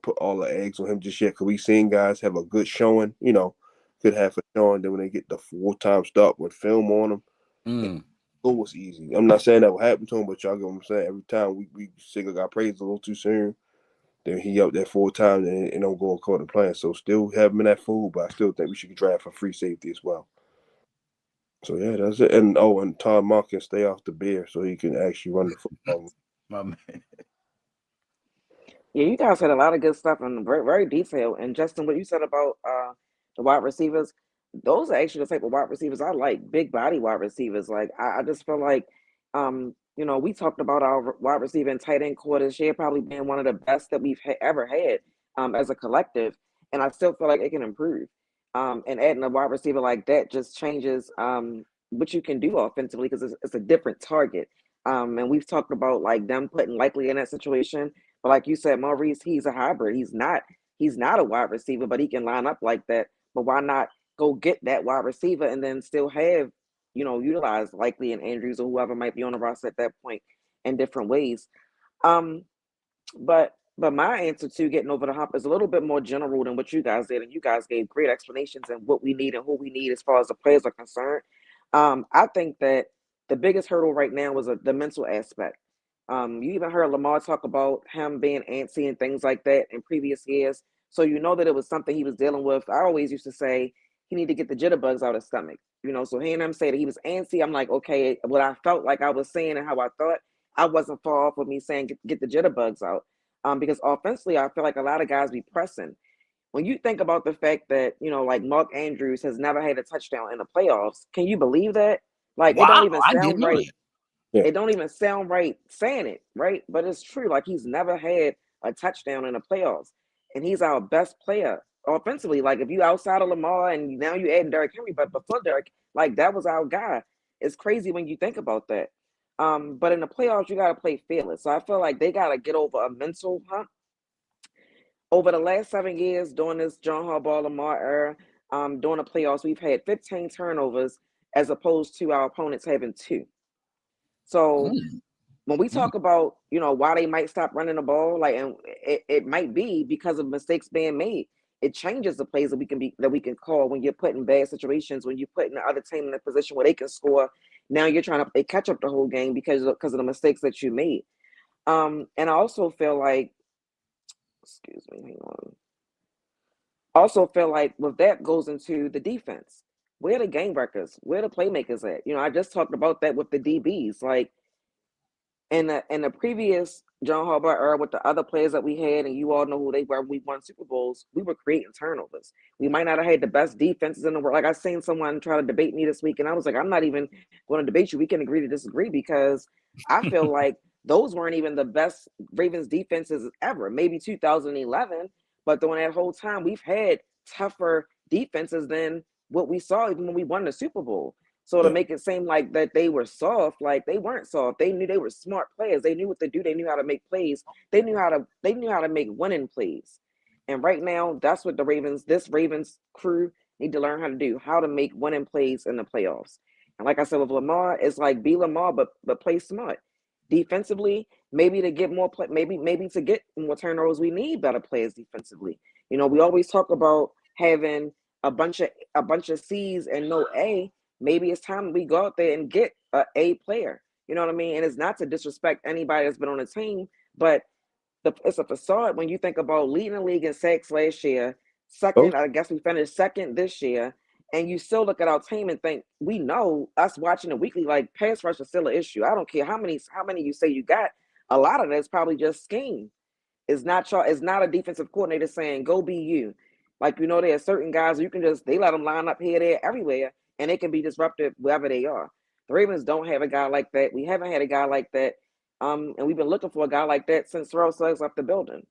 put all the eggs on him just yet. Because we seen guys have a good showing, good half a showing. Then when they get the full-time start with film on them, Mm. it was easy. I'm not saying that will happen to him, but y'all get what I'm saying. Every time we single got praised a little too soon, then he up there full-time and don't go according to plan. So still have him in that fool, but I still think we should draft for free safety as well. So yeah, that's it. And and Todd Monk can stay off the beer so he can actually run the football. My man. Yeah, you guys had a lot of good stuff and very, very detailed. And Justin, what you said about the wide receivers, those are actually the type of wide receivers I like, big body wide receivers. Like I just feel like we talked about our wide receiver and tight end core this year probably being one of the best that we've ever had as a collective. And I still feel like it can improve. And adding a wide receiver like that just changes what you can do offensively because it's a different target. And we've talked about like them putting likely in that situation. But like you said, Maurice, he's a hybrid. He's not a wide receiver, but he can line up like that. But why not go get that wide receiver and then still have, utilize likely and Andrews or whoever might be on the roster at that point in different ways. Um, but my answer to getting over the hump is a little bit more general than what you guys did, and you guys gave great explanations and what we need and who we need as far as the players are concerned. I think that the biggest hurdle right now was the mental aspect. You even heard Lamar talk about him being antsy and things like that in previous years. So you know that it was something he was dealing with. I always used to say he need to get the jitterbugs out of his stomach. So hearing him say that he was antsy, I'm like, okay, what I felt like I was saying and how I thought, I wasn't far off with me saying get the jitterbugs out. Because offensively, I feel like a lot of guys be pressing. When you think about the fact that, like Mark Andrews has never had a touchdown in the playoffs, can you believe that? Like it don't Wow, even I didn't sound know right. that. Yeah. It don't even sound right saying it, right? But it's true. Like he's never had a touchdown in the playoffs. And he's our best player offensively. Like if you outside of Lamar and now you adding Derrick Henry, but before Derrick, like that was our guy. It's crazy when you think about that. But in the playoffs, you gotta play fearless. So I feel like they gotta get over a mental hump. Over the last 7 years, during this John Harbaugh Lamar era, during the playoffs, we've had 15 turnovers as opposed to our opponents having two. So Mm. when we Mm. talk about why they might stop running the ball, like, and it might be because of mistakes being made. It changes the plays that we can call when you're put in bad situations, when you're putting the other team in a position where they can score. Now you're trying to play catch up the whole game because of the mistakes that you made. And I also feel like, excuse me, hang on. Also feel like with that goes into the defense. Where the game records? Where the playmakers at? I just talked about that with the DBs. Like in the previous John Harbaugh era with the other players that we had, and you all know who they were, we won Super Bowls, we were creating turnovers. We might not have had the best defenses in the world. Like I seen someone try to debate me this week, and I was like, I'm not even going to debate you. We can agree to disagree because I feel like those weren't even the best Ravens defenses ever. Maybe 2011, but during that whole time, we've had tougher defenses than what we saw even when we won the Super Bowl. So to Yeah. make it seem like that they were soft, like they weren't soft. They knew they were smart players. They knew what to do. They knew how to make plays. They knew how to make winning plays. And right now, that's what this Ravens crew need to learn how to do, how to make winning plays in the playoffs. And like I said with Lamar, it's like be Lamar, but play smart. Defensively, maybe to get more play, maybe to get more turnovers, we need better players defensively. We always talk about having a bunch of C's and no A. Maybe it's time we go out there and get a player. You know what I mean? And it's not to disrespect anybody that's been on the team, but it's a facade when you think about leading the league in sacks last year. Oh, Second, I guess we finished second this year. And you still look at our team and think, we know us watching it weekly, like pass rush is still an issue. I don't care how many you say you got. A lot of that's probably just scheme. It's not a defensive coordinator saying go be you. Like there are certain guys you can just they let them line up here, there, everywhere, and they can be disruptive wherever they are. The Ravens don't have a guy like that. We haven't had a guy like that, and we've been looking for a guy like that since Terrell Suggs left the building.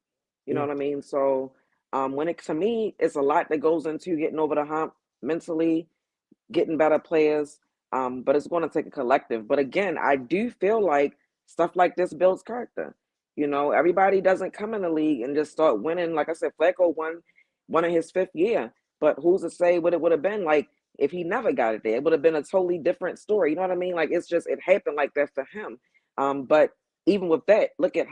You know yeah. what I mean? So, when it to me, it's a lot that goes into getting over the hump mentally, getting better players. But it's going to take a collective. But again, I do feel like stuff like this builds character. Everybody doesn't come in the league and just start winning. Like I said, Flacco won one in his fifth year. But who's to say what it would have been like if he never got it there? It would have been a totally different story. You know what I mean? Like it happened like that for him. But even with that, look at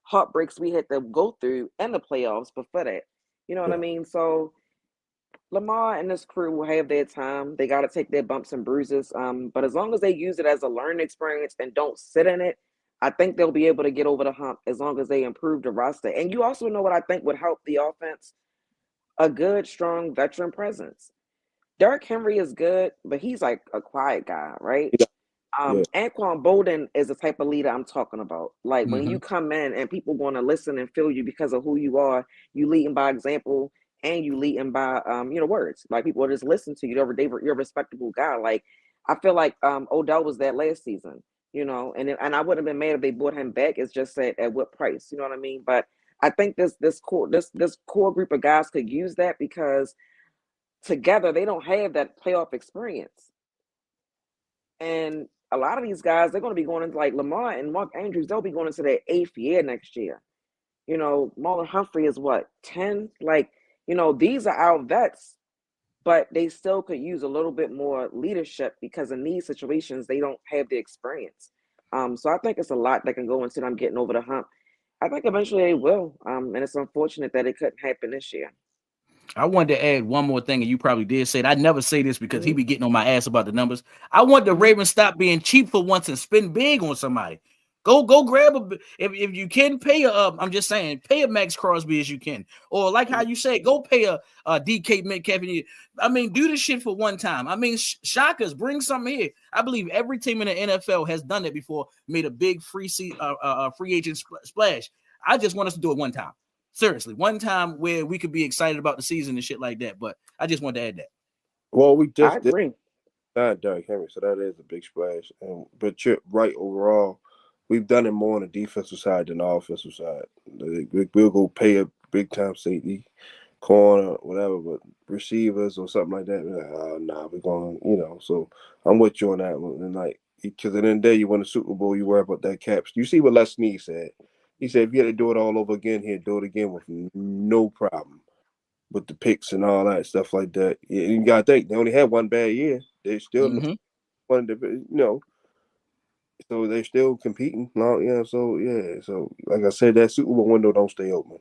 heartbreaks we had to go through in the playoffs before that. You know what I Yeah. mean? So Lamar and this crew will have their time. They got to take their bumps and bruises. But as long as they use it as a learning experience and don't sit in it, I think they'll be able to get over the hump as long as they improve the roster. And you also know what I think would help the offense? A good, strong veteran presence. Derrick Henry is good, but he's like a quiet guy, right? Yeah. Yeah. Anquan Bolden is the type of leader I'm talking about. Like when Mm-hmm. you come in and people want to listen and feel you because of who you are, you leading by example and you leading by words. Like people will just listen to you. You're a respectable guy. Like I feel like Odell was that last season, and I wouldn't have been mad if they brought him back. It's just at what price, you know what I mean? But I think this core group of guys could use that because together they don't have that playoff experience. And a lot of these guys, they're going to be going into like Lamar and Mark Andrews, they'll be going into their eighth year next year. Marlon Humphrey is what, 10? Like, these are our vets, but they still could use a little bit more leadership because in these situations, they don't have the experience. So I think it's a lot that can go into them getting over the hump. I think eventually they will. And it's unfortunate that it couldn't happen this year. I wanted to add one more thing, and you probably did say it. I never say this because he Mm-hmm. be getting on my ass about the numbers. I want the Mm-hmm. Ravens stop being cheap for once and spend big on somebody. Go grab if you can pay I'm just saying pay a Max Crosby as you can, or like how you said, go pay a DK Metcalf. I mean, do this shit for one time. I mean, shockers, bring something here. I believe every team in the NFL has done that before, made a big free agent splash. I just want us to do it one time. Seriously, one time where we could be excited about the season and shit like that. But I just wanted to add that. Well, we I just did agree. sign Derrick Henry, so that is a big splash. But you're right overall. We've done it more on the defensive side than the offensive side. We'll go pay a big time safety, corner, whatever, but receivers or something like that. We're like, oh, nah, we're going, So I'm with you on that one. And like, because at the end of the day, you win the Super Bowl, you worry about that caps. You see what Les Snead said? He said if you had to do it all over again, he'd do it again with no problem with the picks and all that stuff like that. Yeah, you got to think they only had one bad year. They still Mm-hmm. one, so they're still competing. No, yeah. So yeah. So like I said, that Super Bowl window don't stay open.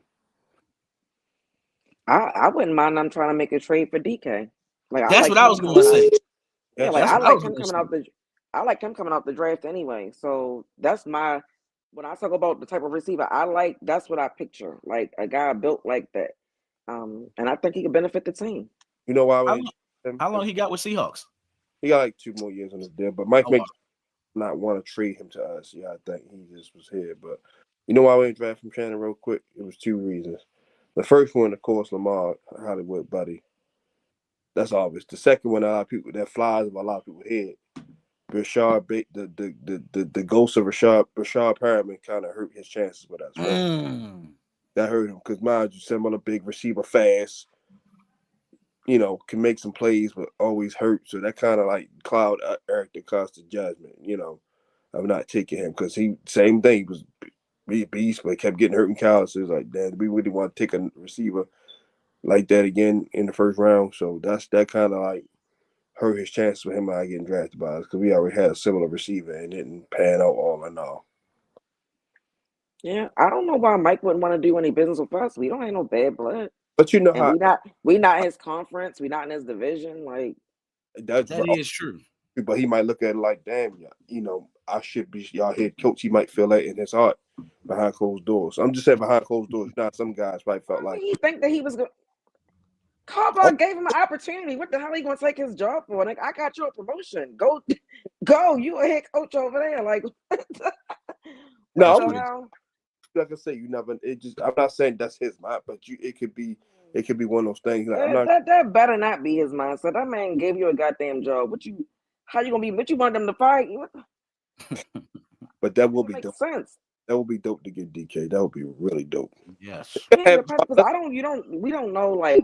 I wouldn't mind them trying to make a trade for DK. Like I That's like what I him was going to coming out. say. Yeah, That's like what That's I what I like was him going to coming say. out the I like him coming out the draft anyway. So that's my when I talk about the type of receiver I like, that's what I picture. Like a guy built like that. And I think he could benefit the team. you know why we How ain't long, him. how long he got with Seahawks? He got like 2 more years on his deal, but Mike Oh wow. makes not want to trade him to us. Yeah, I think he just was here. But you know why we ain't draft him, Shannon? Real quick, it was 2 reasons. The first one, of course, Lamar Hollywood buddy. That's obvious. The second one, a lot of people that flies over a lot of people's head. The ghost of Rashad Perriman kind of hurt his chances with us, right? Mm. That hurt him because mind you, similar big receiver, fast, can make some plays, but always hurt. So that kind of like cloud Eric DeCosta's judgment, of not taking him because he same thing. He was beast, but kept getting hurt in college. So it's like, damn, we really want to take a receiver like that again in the first round. So that kind of like hurt his chances with him not getting drafted by us because we already had a similar receiver and didn't pan out all in all. Yeah, I don't know why Mike wouldn't want to do any business with us. We don't have no bad blood. But you know And how we not his conference, we not in his division. Like that's That is true. but he might look at it like, damn, I should be y'all head coach. He might feel that in his heart behind closed doors. I'm just saying behind closed doors. Not some guys probably felt why like, would he think that he was going oh, Harbaugh gave him an opportunity. What the hell are you gonna take his job for? Like, I got you a promotion. Go go. You a head coach over there. Like what no, That's the I'm crazy. hell? like I say, you never. It just. I'm not saying that's his mind, but it could be one of those things. Like, I'm not. That better not be his mindset. That man gave you a goddamn job. How you gonna be? What you want them to fight? What But that will don't be make dope. sense. That would be dope to get DK. That would be really dope. Yes. Yeah, because we don't know like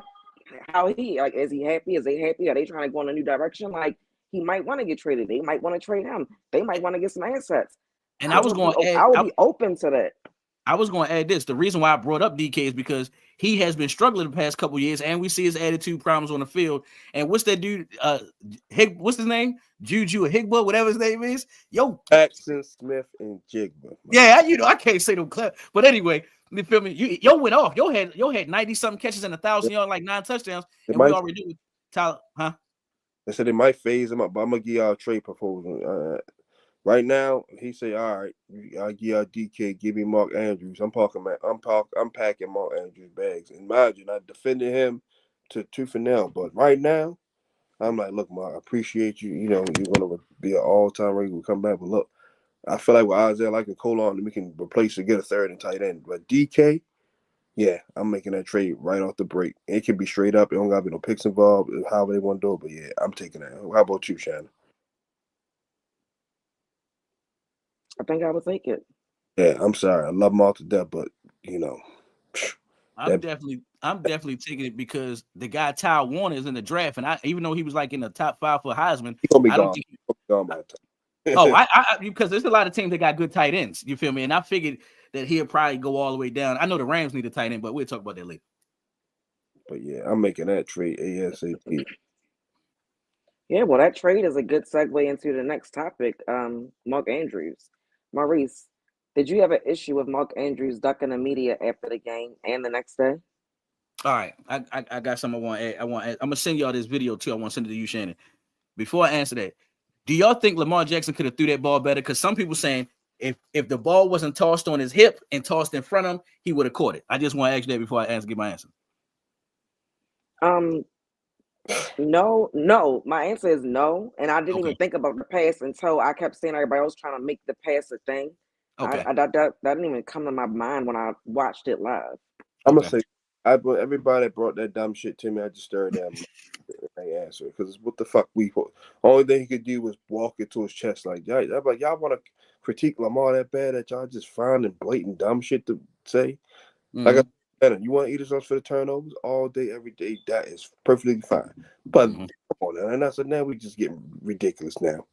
how like is he happy? Is they happy? Are they trying to go in a new direction? Like he might want to get traded. They might want to trade him. They might want to get some assets. And I was going to add. I would be open to that. I was going to add this. The reason why I brought up DK is because he has been struggling the past couple of years, and we see his attitude problems on the field. And what's that dude? What's his name? Juju or Higba, whatever his name is. Yo, Jackson Smith and Jigba. yeah, I can't say them clear. But anyway, you feel me? Yo went off. Yo had 90-something catches and 1,000 yards, like 9 touchdowns, and we already knew Tyler, huh? They said they might phase him up, but I'm gonna give y'all a trade proposal. Right now, he say, "All right, I give y'all DK, give me Mark Andrews." I'm packing Mark Andrews bags, and mind you, I defended him to tooth and nail. But right now, I'm like, look, Mark, I appreciate you. You know, you're gonna be an all-time regular, come back. But look, I feel like with Isaiah like and Cole on, we can replace and get a third and tight end. But DK, yeah, I'm making that trade right off the break. It can be straight up. It don't gotta be no picks involved, however they want to do it. But yeah, I'm taking that. How about you, Shannon? I think I would take it. Yeah, I'm sorry. I love them all to death, but you know, I'm definitely taking it because the guy Ty Warner is in the draft, and even though he was like in the top 5 for Heisman, he gonna be I don't gone. think. He gonna be gone by the time. I because there's a lot of teams that got good tight ends. You feel me? And I figured that he'll probably go all the way down. I know the Rams need a tight end, but we'll talk about that later. But yeah, I'm making that trade ASAP. Yeah, well, that trade is a good segue into the next topic. Mark Andrews. Maurice, did you have an issue with Mark Andrews ducking the media after the game and the next day? All right, I got something I want to add. I'm gonna send y'all this video too. I want to send it to you, Shannon. Before I answer that, do y'all think Lamar Jackson could have threw that ball better? Because some people saying if the ball wasn't tossed on his hip and tossed in front of him, he would have caught it. I just want to ask you that before I give my answer. No. My answer is no, and I didn't Okay. even think about the pass until I kept seeing everybody else trying to make the pass a thing. Okay. That didn't even come to my mind when I watched it live. I'm gonna say, everybody that brought that dumb shit to me, I just stared at him. I answer it because what the fuck only thing he could do was walk it to his chest like that. I'm like, y'all want to critique Lamar that bad that y'all just finding blatant dumb shit to say? Mm-hmm. Like I said, you want to eat us for the turnovers all day, every day? That is perfectly fine. But come on, now, and I said, now we just getting ridiculous now.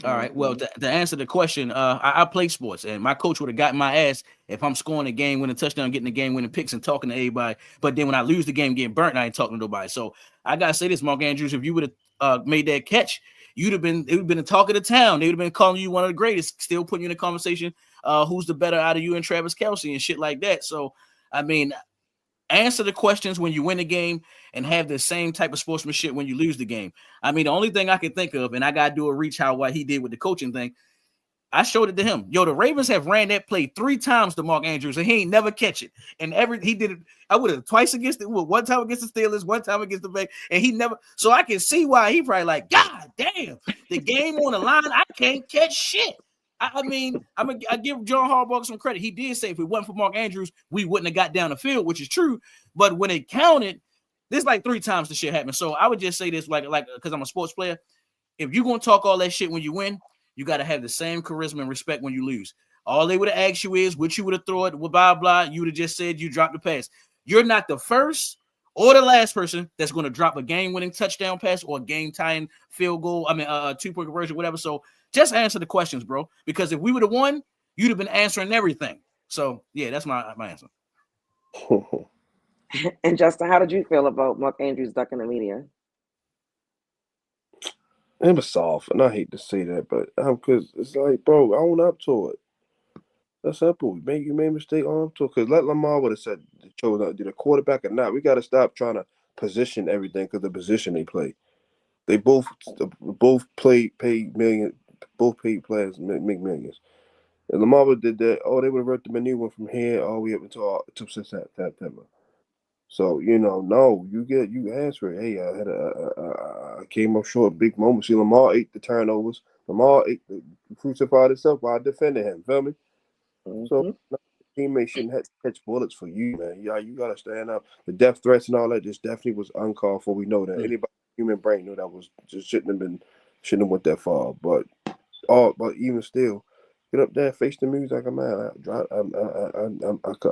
All right. Well, to answer the question, I play sports, and my coach would have gotten my ass if I'm scoring a game winning touchdown, getting the game winning picks, and talking to everybody. But then when I lose the game, getting burnt, I ain't talking to nobody. So I gotta say this, Mark Andrews, if you would have made that catch, it would have been a talk of the town. They would have been calling you one of the greatest, still putting you in the conversation. Who's the better out of you and Travis Kelce and shit like that? So I mean, answer the questions when you win the game and have the same type of sportsmanship when you lose the game. I mean, the only thing I can think of, and I got to do a reach how what he did with the coaching thing, I showed it to him. Yo, the Ravens have ran that play 3 times to Mark Andrews, and he ain't never catch it. And he did it. I would have twice against it. One time against the Steelers, one time against the Bay, and he never. So I can see why he probably like, God damn, the game on the line, I can't catch shit. I mean, I give John Harbaugh some credit. He did say if it wasn't for Mark Andrews, we wouldn't have got down the field, which is true. But when it counted, this like 3 times the shit happened. So I would just say this, like because I'm a sports player. If you're gonna talk all that shit when you win, you got to have the same charisma and respect when you lose. All they would have asked you is what you would have thrown, blah blah. You would have just said you dropped the pass. You're not the first or the last person that's going to drop a game-winning touchdown pass or a game-tying field goal. I mean, a 2-point conversion, whatever. So just answer the questions, bro. Because if we would have won, you'd have been answering everything. So yeah, that's my answer. And Justin, how did you feel about Mark Andrews ducking the media? It was soft, and I hate to say that, but because it's like, bro, own up to it. That's simple. You made a mistake, own up to it. Because let Lamar would have said, chose out, did a quarterback or not. We got to stop trying to position everything because the position they play. They both paid millions. Both paid players make millions. And Lamar would did that. Oh, they would have worked the menu one from here all the way up until September. So no, you answer it. Hey, I came up short, big moment. See, Lamar ate the turnovers. Lamar crucified himself while defending him. Feel me? So teammates shouldn't have to catch bullets for you, man. Yeah, you gotta stand up. The death threats and all that just definitely was uncalled for. We know that. Anybody human brain knew that was just shouldn't have went that far. But even still, get up there, face the music like a man.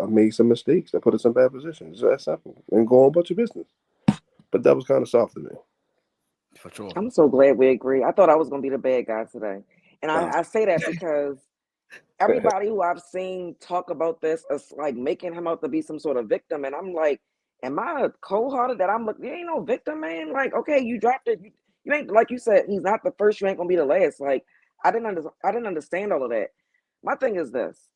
I made some mistakes. I put us in bad positions. It's that simple. And go on about your business. But that was kind of soft to me. For sure. I'm so glad we agree. I thought I was going to be the bad guy today. And I say that because Everybody who I've seen talk about this is like making him out to be some sort of victim, and I'm like, am I cold-hearted that I'm looking? You ain't no victim, man. Like, okay, you dropped it. You ain't like you said. He's not the first. You ain't gonna be the last. Like, I didn't understand all of that. My thing is this: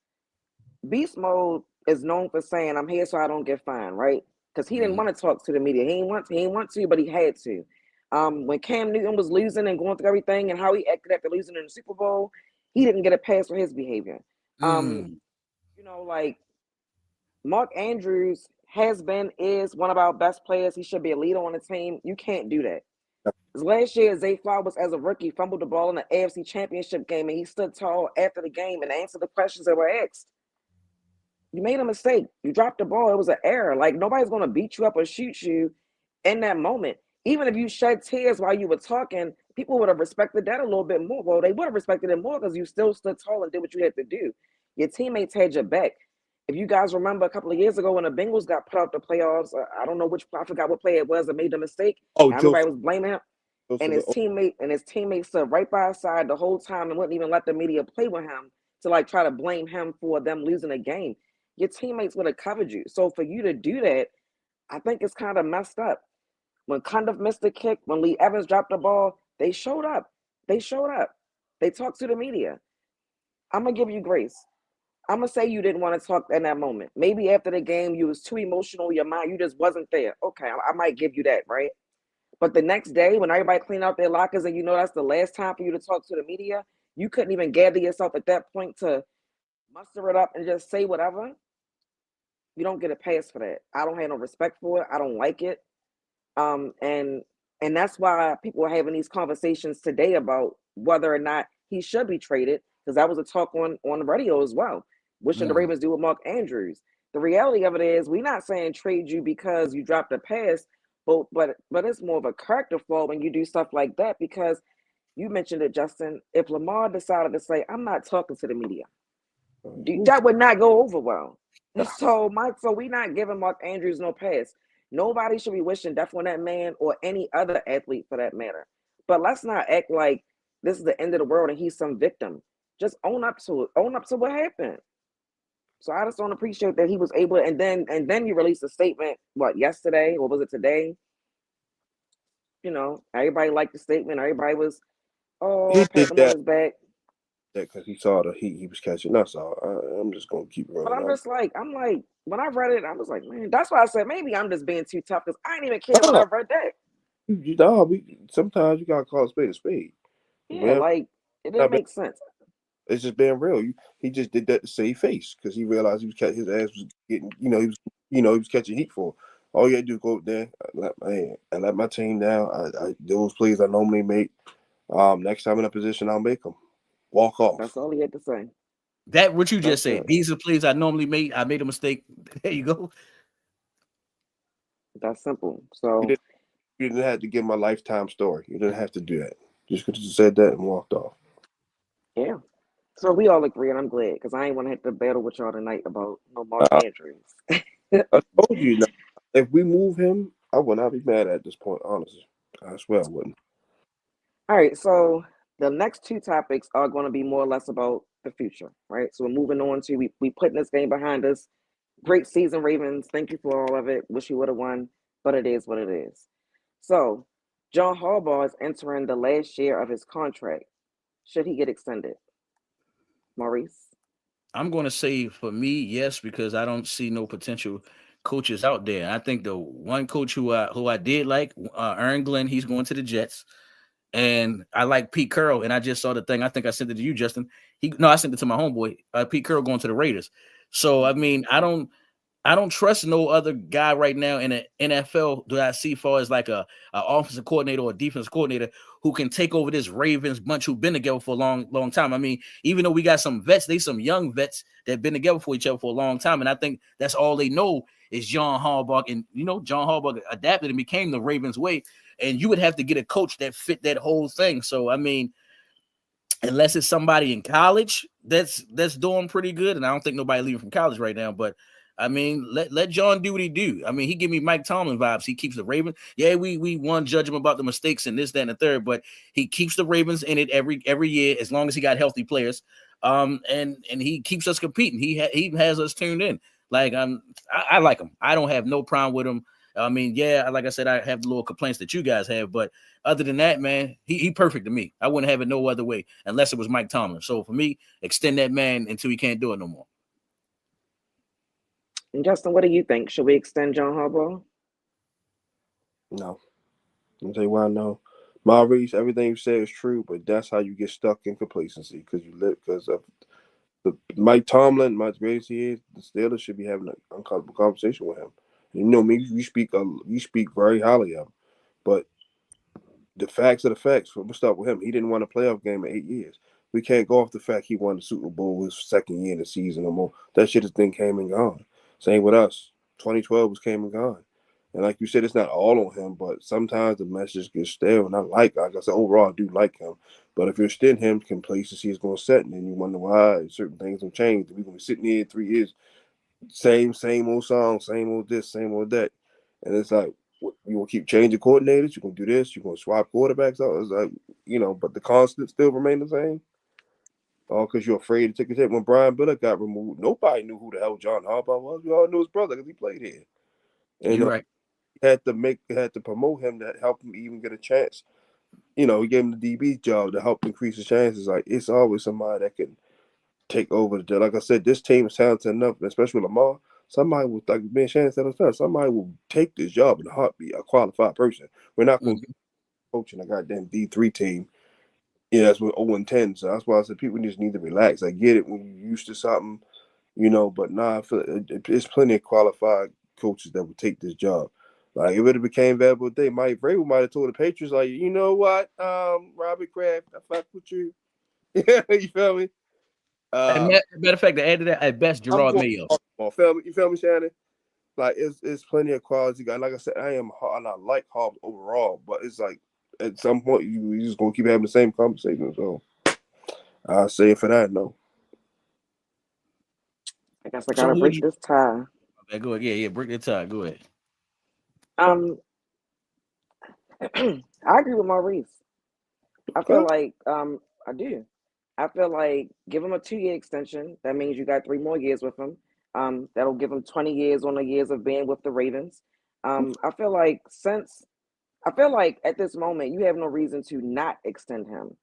Beast Mode is known for saying, "I'm here so I don't get fined," right? Because he didn't want to talk to the media. He ain't want to, but he had to. When Cam Newton was losing and going through everything and how he acted after losing in the Super Bowl, he didn't get a pass for his behavior. Mm. Like Mark Andrews is one of our best players. He should be a leader on the team. You can't do that. Last year, Zay Flowers, as a rookie, fumbled the ball in the AFC Championship game, and he stood tall after the game and answered the questions that were asked. You made a mistake. You dropped the ball. It was an error. Like, nobody's going to beat you up or shoot you in that moment. Even if you shed tears while you were talking, people would have respected that a little bit more. Well, they would have respected it more because you still stood tall and did what you had to do. Your teammates had your back. If you guys remember a couple of years ago when the Bengals got put out the playoffs, I don't know I forgot what player it was that made the mistake. Oh, And Joe, everybody was blaming him. And the his teammates stood right by his side the whole time and wouldn't even let the media play with him to like try to blame him for them losing a game. Your teammates would have covered you. So for you to do that, I think it's kind of messed up. When Cundiff missed the kick, when Lee Evans dropped the ball, they showed up. They showed up. They talked to the media. I'm gonna give you grace. I'm gonna say you didn't want to talk in that moment. Maybe after the game you was too emotional, your mind, you just wasn't there. Okay, I might give you that, right? But the next day, when everybody cleaned out their lockers and you know that's the last time for you to talk to the media, you couldn't even gather yourself at that point to muster it up and just say whatever. You don't get a pass for that. I don't have no respect for it. I don't like it. Um, and and that's why people are having these conversations today about whether or not he should be traded, because that was a talk on the radio as well. What should the Mm. Ravens do with Mark Andrews? The reality of it is, we're not saying trade you because you dropped a pass, but it's more of a character flaw when you do stuff like that. Because you mentioned it, Justin. If Lamar decided to say, "I'm not talking to the media," that would not go over well. So we not giving Mark Andrews no pass. Nobody should be wishing death on that man or any other athlete for that matter. But let's not act like this is the end of the world and he's some victim. Just own up to it. Own up to what happened. So I just don't appreciate that he was able to, and then you released a statement, what, yesterday, or was it today? Everybody liked the statement. Everybody was, he oh, pat did him on that his back. because he saw the heat he was catching us. So I'm just gonna keep But running I'm out. just like, when I read it, I was like, man, that's why I said maybe I'm just being too tough because I didn't even care when I Oh, read that. sometimes you gotta call a spade a spade. Yeah, Man, like it didn't not been, make sense. it's just being real. He just did that to save face because he realized his ass was getting. He was catching heat for. All you had to do is go up there. I let my team down. Those plays I normally make. Next time in a position, I'll make them. Walk That's off. all he had to say. That what you just That's said. it. These are plays I normally make. I made a mistake. There you go. That's simple. You So didn't, you didn't have to give my lifetime story. You didn't have to do that. Just could have said that and walked off. yeah. So we all agree, and I'm glad because I ain't want to have to battle with y'all tonight about no Mark Uh, Andrews. I told you, if we move him, I would not be mad at this point. Honestly, I swear I wouldn't. All right. So the next two topics are going to be more or less about the future, right? So we're moving on to we putting this game behind us. Great season, Ravens. Thank you for all of it. Wish you would have won, but it is what it is. So, John Harbaugh is entering the last year of his contract. Should he get extended? Maurice? I'm going to say for me, yes, because I don't see no potential coaches out there. I think the one coach who I did like, Aaron Glenn, he's going to the Jets, and I like Pete Carroll. And I just saw the thing. I think I sent it to you, Justin. I sent it to my homeboy, Pete Carroll, going to the Raiders. So I mean, I don't trust no other guy right now in the NFL that I see far as like a offensive coordinator or a defensive coordinator who can take over this Ravens bunch who've been together for a long, long time. I mean, even though we got some vets, they some young vets that have been together for each other for a long time. And I think that's all they know is John Harbaugh. And, John Harbaugh adapted and became the Ravens way. And you would have to get a coach that fit that whole thing. So, I mean, unless it's somebody in college that's doing pretty good, and I don't think nobody leaving from college right now, but I mean, let John do what he do. I mean, he give me Mike Tomlin vibes. He keeps the Ravens. Yeah, we won, judge him about the mistakes and this, that, and the third, but he keeps the Ravens in it every year as long as he got healthy players. And he keeps us competing. He has us tuned in. Like I like him. I don't have no problem with him. I mean, yeah, like I said, I have the little complaints that you guys have, but other than that, man, he perfect to me. I wouldn't have it no other way unless it was Mike Tomlin. So for me, extend that man until he can't do it no more. And Justin, what do you think? Should we extend John Harbaugh? No. I'll tell you why no. Maurice, everything you say is true, but that's how you get stuck in complacency because you live because of the Mike Tomlin, much great as he is, the Steelers should be having an uncomfortable conversation with him. You know me, you speak very highly of him, but the facts are the facts. We'll start with him. He didn't win a playoff game in 8 years. We can't go off the fact he won the Super Bowl his second year in the season or more. That shit has been came and gone. Same with us. 2012 was came and gone. And like you said, it's not all on him, but sometimes the message gets stale. And like I said, overall, I do like him. But if you're still him, complacency is going to set, and then you wonder why certain things have changed. We're going to be sitting here in 3 years, same old song, same old this, same old that. And it's like, you will keep changing coordinators. You're gonna do this. You're gonna swap quarterbacks out. It's like, but the constant still remain the same. Oh, because you're afraid to take a hit. When Brian Billick got removed, nobody knew who the hell John Harbaugh was. We all knew his brother because he played here, and You're right. had to promote him to help him even get a chance. He gave him the DB job to help increase his chances. Like it's always somebody that can take over the job. Like I said, this team is talented enough, especially with Lamar. Somebody will, like Ben Shannon said last somebody will take this job in a heartbeat, a qualified person. We're not going to get coaching a goddamn D3 team. Yeah, that's with 0-10. So that's why I said people just need to relax. I get it when you're used to something, but nah, I feel it's plenty of qualified coaches that would take this job. Like if it became available today, Mike Vrabel might have told the Patriots, like, you know what, Robert Kraft, I fuck with you. You feel me? Matter of fact, to add to that, at best, I'm Gerard going. Mayo. You feel me, Shannon? Like it's plenty of quality guys. Like I said, I not like Hobbs overall, but it's like at some point you just gonna keep having the same conversation. So I say for that, no. I guess I So gotta who do break you? this tie. Okay, go ahead. Yeah, break the tie. Go ahead. Um, I agree with Maurice. I feel Okay. like I do. I feel like give him a 2 year extension. That means you got 3 more years with him. That'll give him 20 years on the years of being with the Ravens. I feel like at this moment you have no reason to not extend him.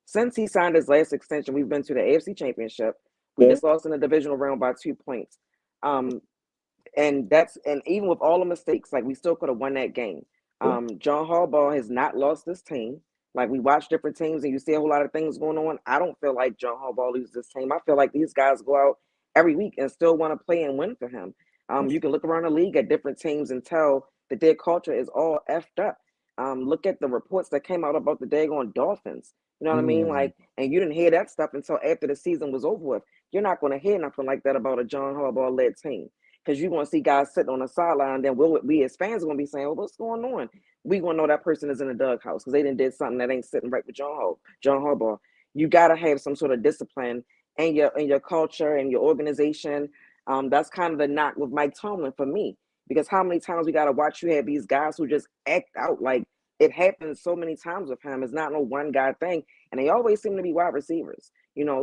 Since he signed his last extension, we've been to the AFC Championship. We Yeah. just lost in the divisional round by 2 points. Um, and even with all the mistakes, like we still could have won that game. John Harbaugh has not lost this team. Like we watch different teams and you see a whole lot of things going on. I don't feel like John Harbaugh loses this team. I feel like these guys go out every week and still want to play and win for him. You can look around the league at different teams and tell that their culture is all effed up. Look at the reports that came out about the daggone Dolphins. You know what I mean? Like, and you didn't hear that stuff until after the season was over with. You're not going to hear nothing like that about a John Harbaugh led team because you're going to see guys sitting on the sideline. Then we as fans are going to be saying, well, what's going on? We going to know that person is in the doghouse because they didn't did something that ain't sitting right with John Harbaugh. You got to have some sort of discipline in your culture and your organization. That's kind of the knock with Mike Tomlin for me, because how many times we got to watch you have these guys who just act out like it happens so many times with him. It's not no one guy thing, and they always seem to be wide receivers.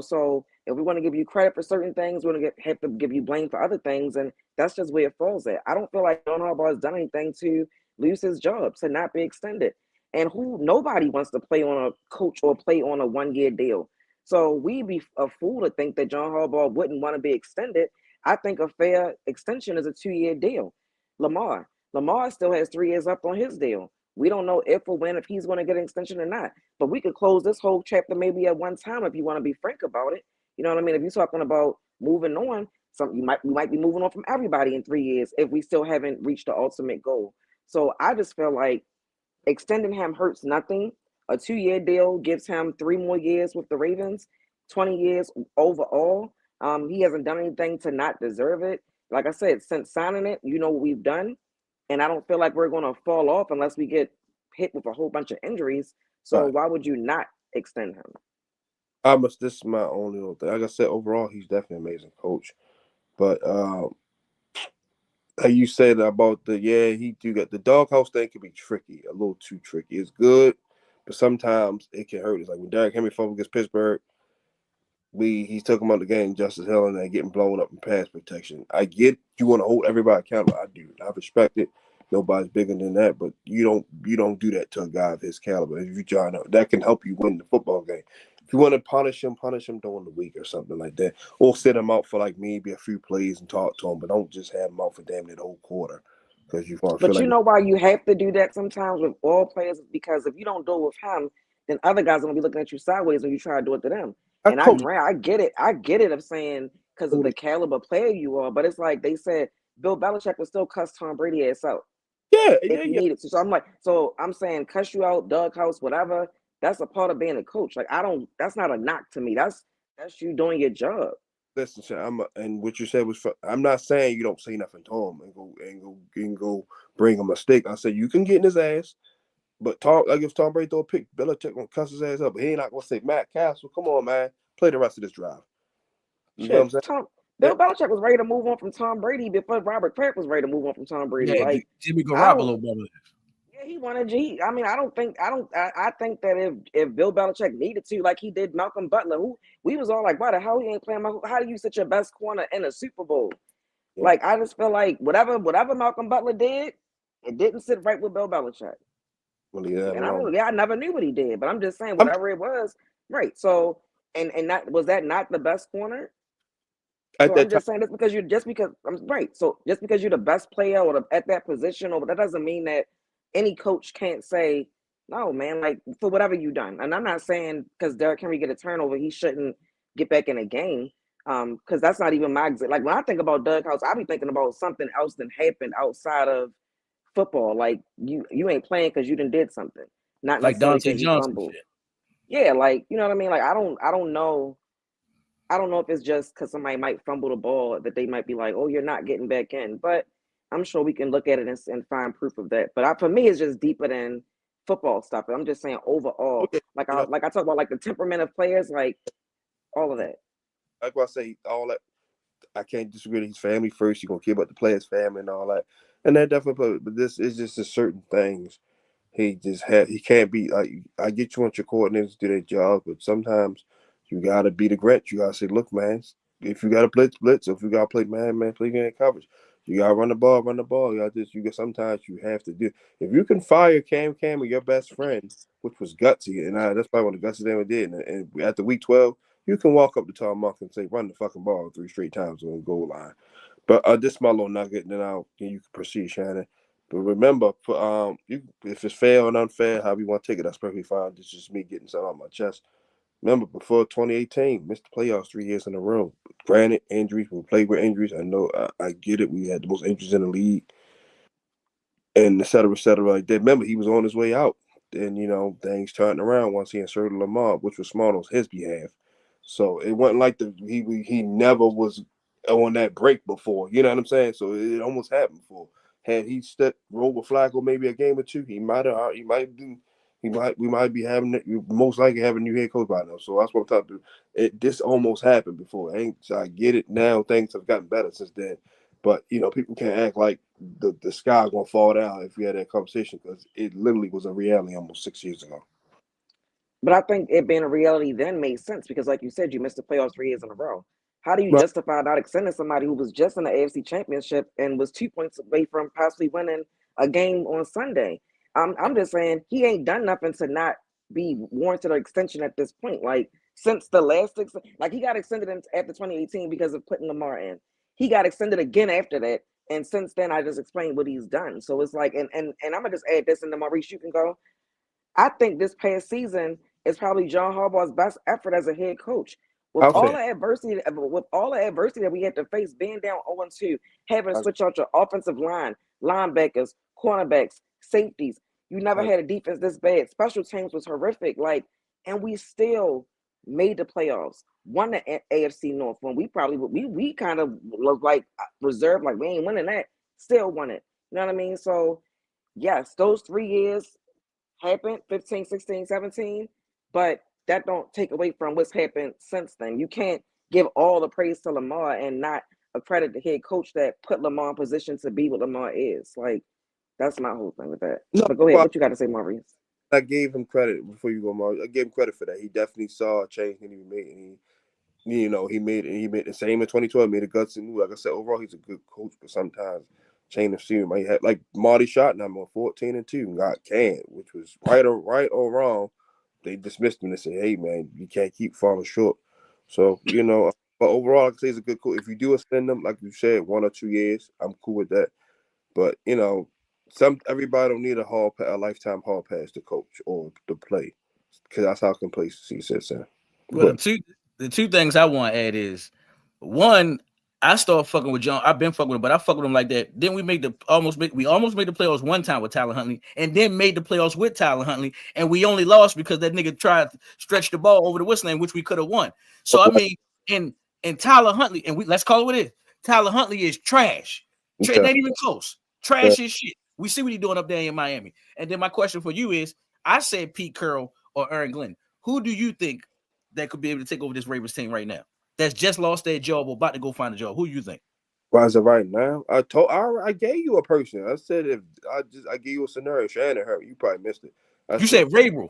So if we want to give you credit for certain things, we're gonna have to give you blame for other things, and that's just where it falls at. I don't feel like John Harbaugh has done anything to lose his job, to not be extended. And nobody wants to play on a coach or play on a 1 year deal. So we'd be a fool to think that John Harbaugh wouldn't want to be extended. I think a fair extension is a 2 year deal. Lamar still has 3 years left on his deal. We don't know if or when if he's going to get an extension or not. But we could close this whole chapter maybe at one time if you want to be frank about it. You know what I mean? If you're talking about moving on, we might be moving on from everybody in 3 years if we still haven't reached the ultimate goal. So I just feel like extending him hurts nothing. A 2 year deal gives him 3 more years with the Ravens, 20 years overall. He hasn't done anything to not deserve it. Like I said, since signing it, you know what we've done. And I don't feel like we're going to fall off unless we get hit with a whole bunch of injuries. So Right. why would you not extend him? This is my only little thing. Like I said, overall, he's definitely an amazing coach. But like you said about he do get the doghouse thing can be tricky, a little too tricky. It's good, but sometimes it can hurt. It's like when Derrick Henry fumbled against Pittsburgh. he's talking about the game, Justice Hill, and getting blown up in pass protection. I get you want to hold everybody accountable. I do. I respect it. Nobody's bigger than that, but you don't do that to a guy of his caliber. If you try to, that can help you win the football game. If you want to punish him during the week or something like that, or sit him out for like maybe a few plays and talk to him, but don't just have him out for damn near the whole quarter because you want to feel But you like know why you have to do that sometimes with all players? Because if you don't do it with him, then other guys are gonna be looking at you sideways when you try to do it to them. I And I totally grant, I get it. I get it of saying because of the totally caliber player you are, but it's like they said Bill Belichick would still cuss Tom Brady ass out yeah if yeah he yeah. needed to. So I'm like, so I'm saying cuss you out, doghouse, whatever. That's a part of being a coach. Like I don't. That's not a knock to me. That's you doing your job. Listen, sir, and what you said was. I'm not saying you don't say nothing to him and go bring a mistake. I said you can get in his ass, but like if Tom Brady throw a pick, Belichick gonna cuss his ass up, but he ain't not gonna say, Matt Castle, come on, man, play the rest of this drive. You know what I'm Shit, saying? Bill That, Belichick was ready to move on from Tom Brady before Robert Kraft was ready to move on from Tom Brady. Yeah, Like, Jimmy I don't. Garoppolo, brother. Yeah, he wanted G. I mean, I don't think. I don't. I think that if Bill Belichick needed to, like he did Malcolm Butler, who we was all like, why the hell he ain't playing? How do you sit your best corner in a Super Bowl? yeah, Like, I just feel like whatever Malcolm Butler did, it didn't sit right with Bill Belichick. we'll leave that And I alone. don't. Yeah, I never knew what he did, but I'm just saying I'm, whatever it was, right? So, and that was that not the best corner? at So I'm that time, just saying this because you're just because I'm right. So just because you're the best player or at that position, or that doesn't mean that any coach can't say, no, man, like for whatever you done. And I'm not saying because Derrick Henry get a turnover, he shouldn't get back in a game. Because that's not even my like when I think about Doug House, I be thinking about something else that happened outside of football. Like you ain't playing because you done did something, not Like necessarily Dante because you Johnson fumbled. shit. Yeah, like you know what I mean. Like I don't know if it's just because somebody might fumble the ball that they might be like, "Oh, you're not getting back in." But I'm sure we can look at it and find proof of that. But for me, it's just deeper than football stuff. I'm just saying oh overall, yeah, like you I know, like I talk about like the temperament of players, like all of that. like what I say, all that. I can't disagree that he's family first. You're gonna care about the players' family and all that, and that definitely. But this is just a certain things. He can't be like I get you want your coordinators to do their job, but sometimes you gotta be the grit. You gotta say, look, man, if you gotta blitz, if you gotta play man, play man coverage. You gotta run the ball. You got this. You got sometimes you have to do. If you can fire Cam or your best friend, which was gutsy, and that's probably one of the gutsiest things we did. And after week 12, you can walk up to Tom Monk and say, run the fucking ball 3 straight times on the goal line. But this is my little nugget, and then you can proceed, Shannon. But remember, if it's fair and unfair, however you want to take it, that's perfectly fine. This is just me getting something on my chest. Remember, before 2018, missed the playoffs 3 years in a row. Granted, injuries, we played with injuries. I know, I get it. We had the most injuries in the league, and et cetera, et cetera. Like that. Remember, he was on his way out. And, things turned around once he inserted Lamar, which was smart on his behalf. So it wasn't like he never was on that break before. You know what I'm saying? So it almost happened before. Had he stepped rolled with Flacco maybe a game or two, we might be having most likely having a new head coach by now. So that's what I'm talking about. This almost happened before. I get it now. Things have gotten better since then. But people can't act like the sky gonna fall down if we had that conversation because it literally was a reality almost 6 years ago. But I think it being a reality then made sense because, like you said, you missed the playoffs 3 years in a row. How do you Right. justify not extending somebody who was just in the AFC Championship and was 2 points away from possibly winning a game on Sunday? I'm just saying he ain't done nothing to not be warranted an extension at this point. Like since the last, like he got extended after 2018 because of putting Lamar in. He got extended again after that, and since then I just explained what he's done. So it's like, and I'm gonna just add this, and then Maurice, you can go. I think this past season is probably John Harbaugh's best effort as a head coach. I'll say With all the adversity that we had to face, being down 0-2, having to I, switch out your offensive line, linebackers, cornerbacks, safeties. You never I, had a defense this bad. Special teams was horrific. And we still made the playoffs, won the AFC North when we probably we kind of was like reserved, like we ain't winning that. Still won it. You know what I mean? So yes, those 3 years happened 15, 16, 17, but that don't take away from what's happened since then. You can't give all the praise to Lamar and not accredit the head coach that put Lamar in position to be what Lamar is. Like that's my whole thing with that. no, But go ahead, well, what you got to say, Maurice? I gave him credit before you go, Mark. I gave him credit for that. He definitely saw a change and he made. he made the same in 2012. Made a gutsy move. Like I said, overall he's a good coach, but sometimes chain of steam might have like Marty Schottenheimer on 14-2 got canned, which was right or wrong. They dismissed him and said, "Hey man, you can't keep falling short." So but overall, like I say, he's a good coach. If you do extend them, like you said, 1 or 2 years, I'm cool with that. But some everybody don't need a lifetime hall pass to coach or to play, because that's how complacency sets in. Well, But the two things I want to add is one, I started fucking with John. I've been fucking with him, but I fuck with him like that. Then we almost made the playoffs one time with Tyler Huntley, and then made the playoffs with Tyler Huntley, and we only lost because that nigga tried to stretch the ball over the whistle lane, which we could have won. So I mean, and Tyler Huntley, and we let's call it what it is. Tyler Huntley is trash. It okay, ain't even close. Trash is shit. We see what he's doing up there in Miami. And then my question for you is, I said Pete Carroll or Aaron Glenn. Who do you think that could be able to take over this Ravens team right now? That's just lost their job or about to go find a job. Who you think? why is it right now? I gave you a person. I said if I gave you a scenario. Shannon heard you probably missed it. I You said said Vrabel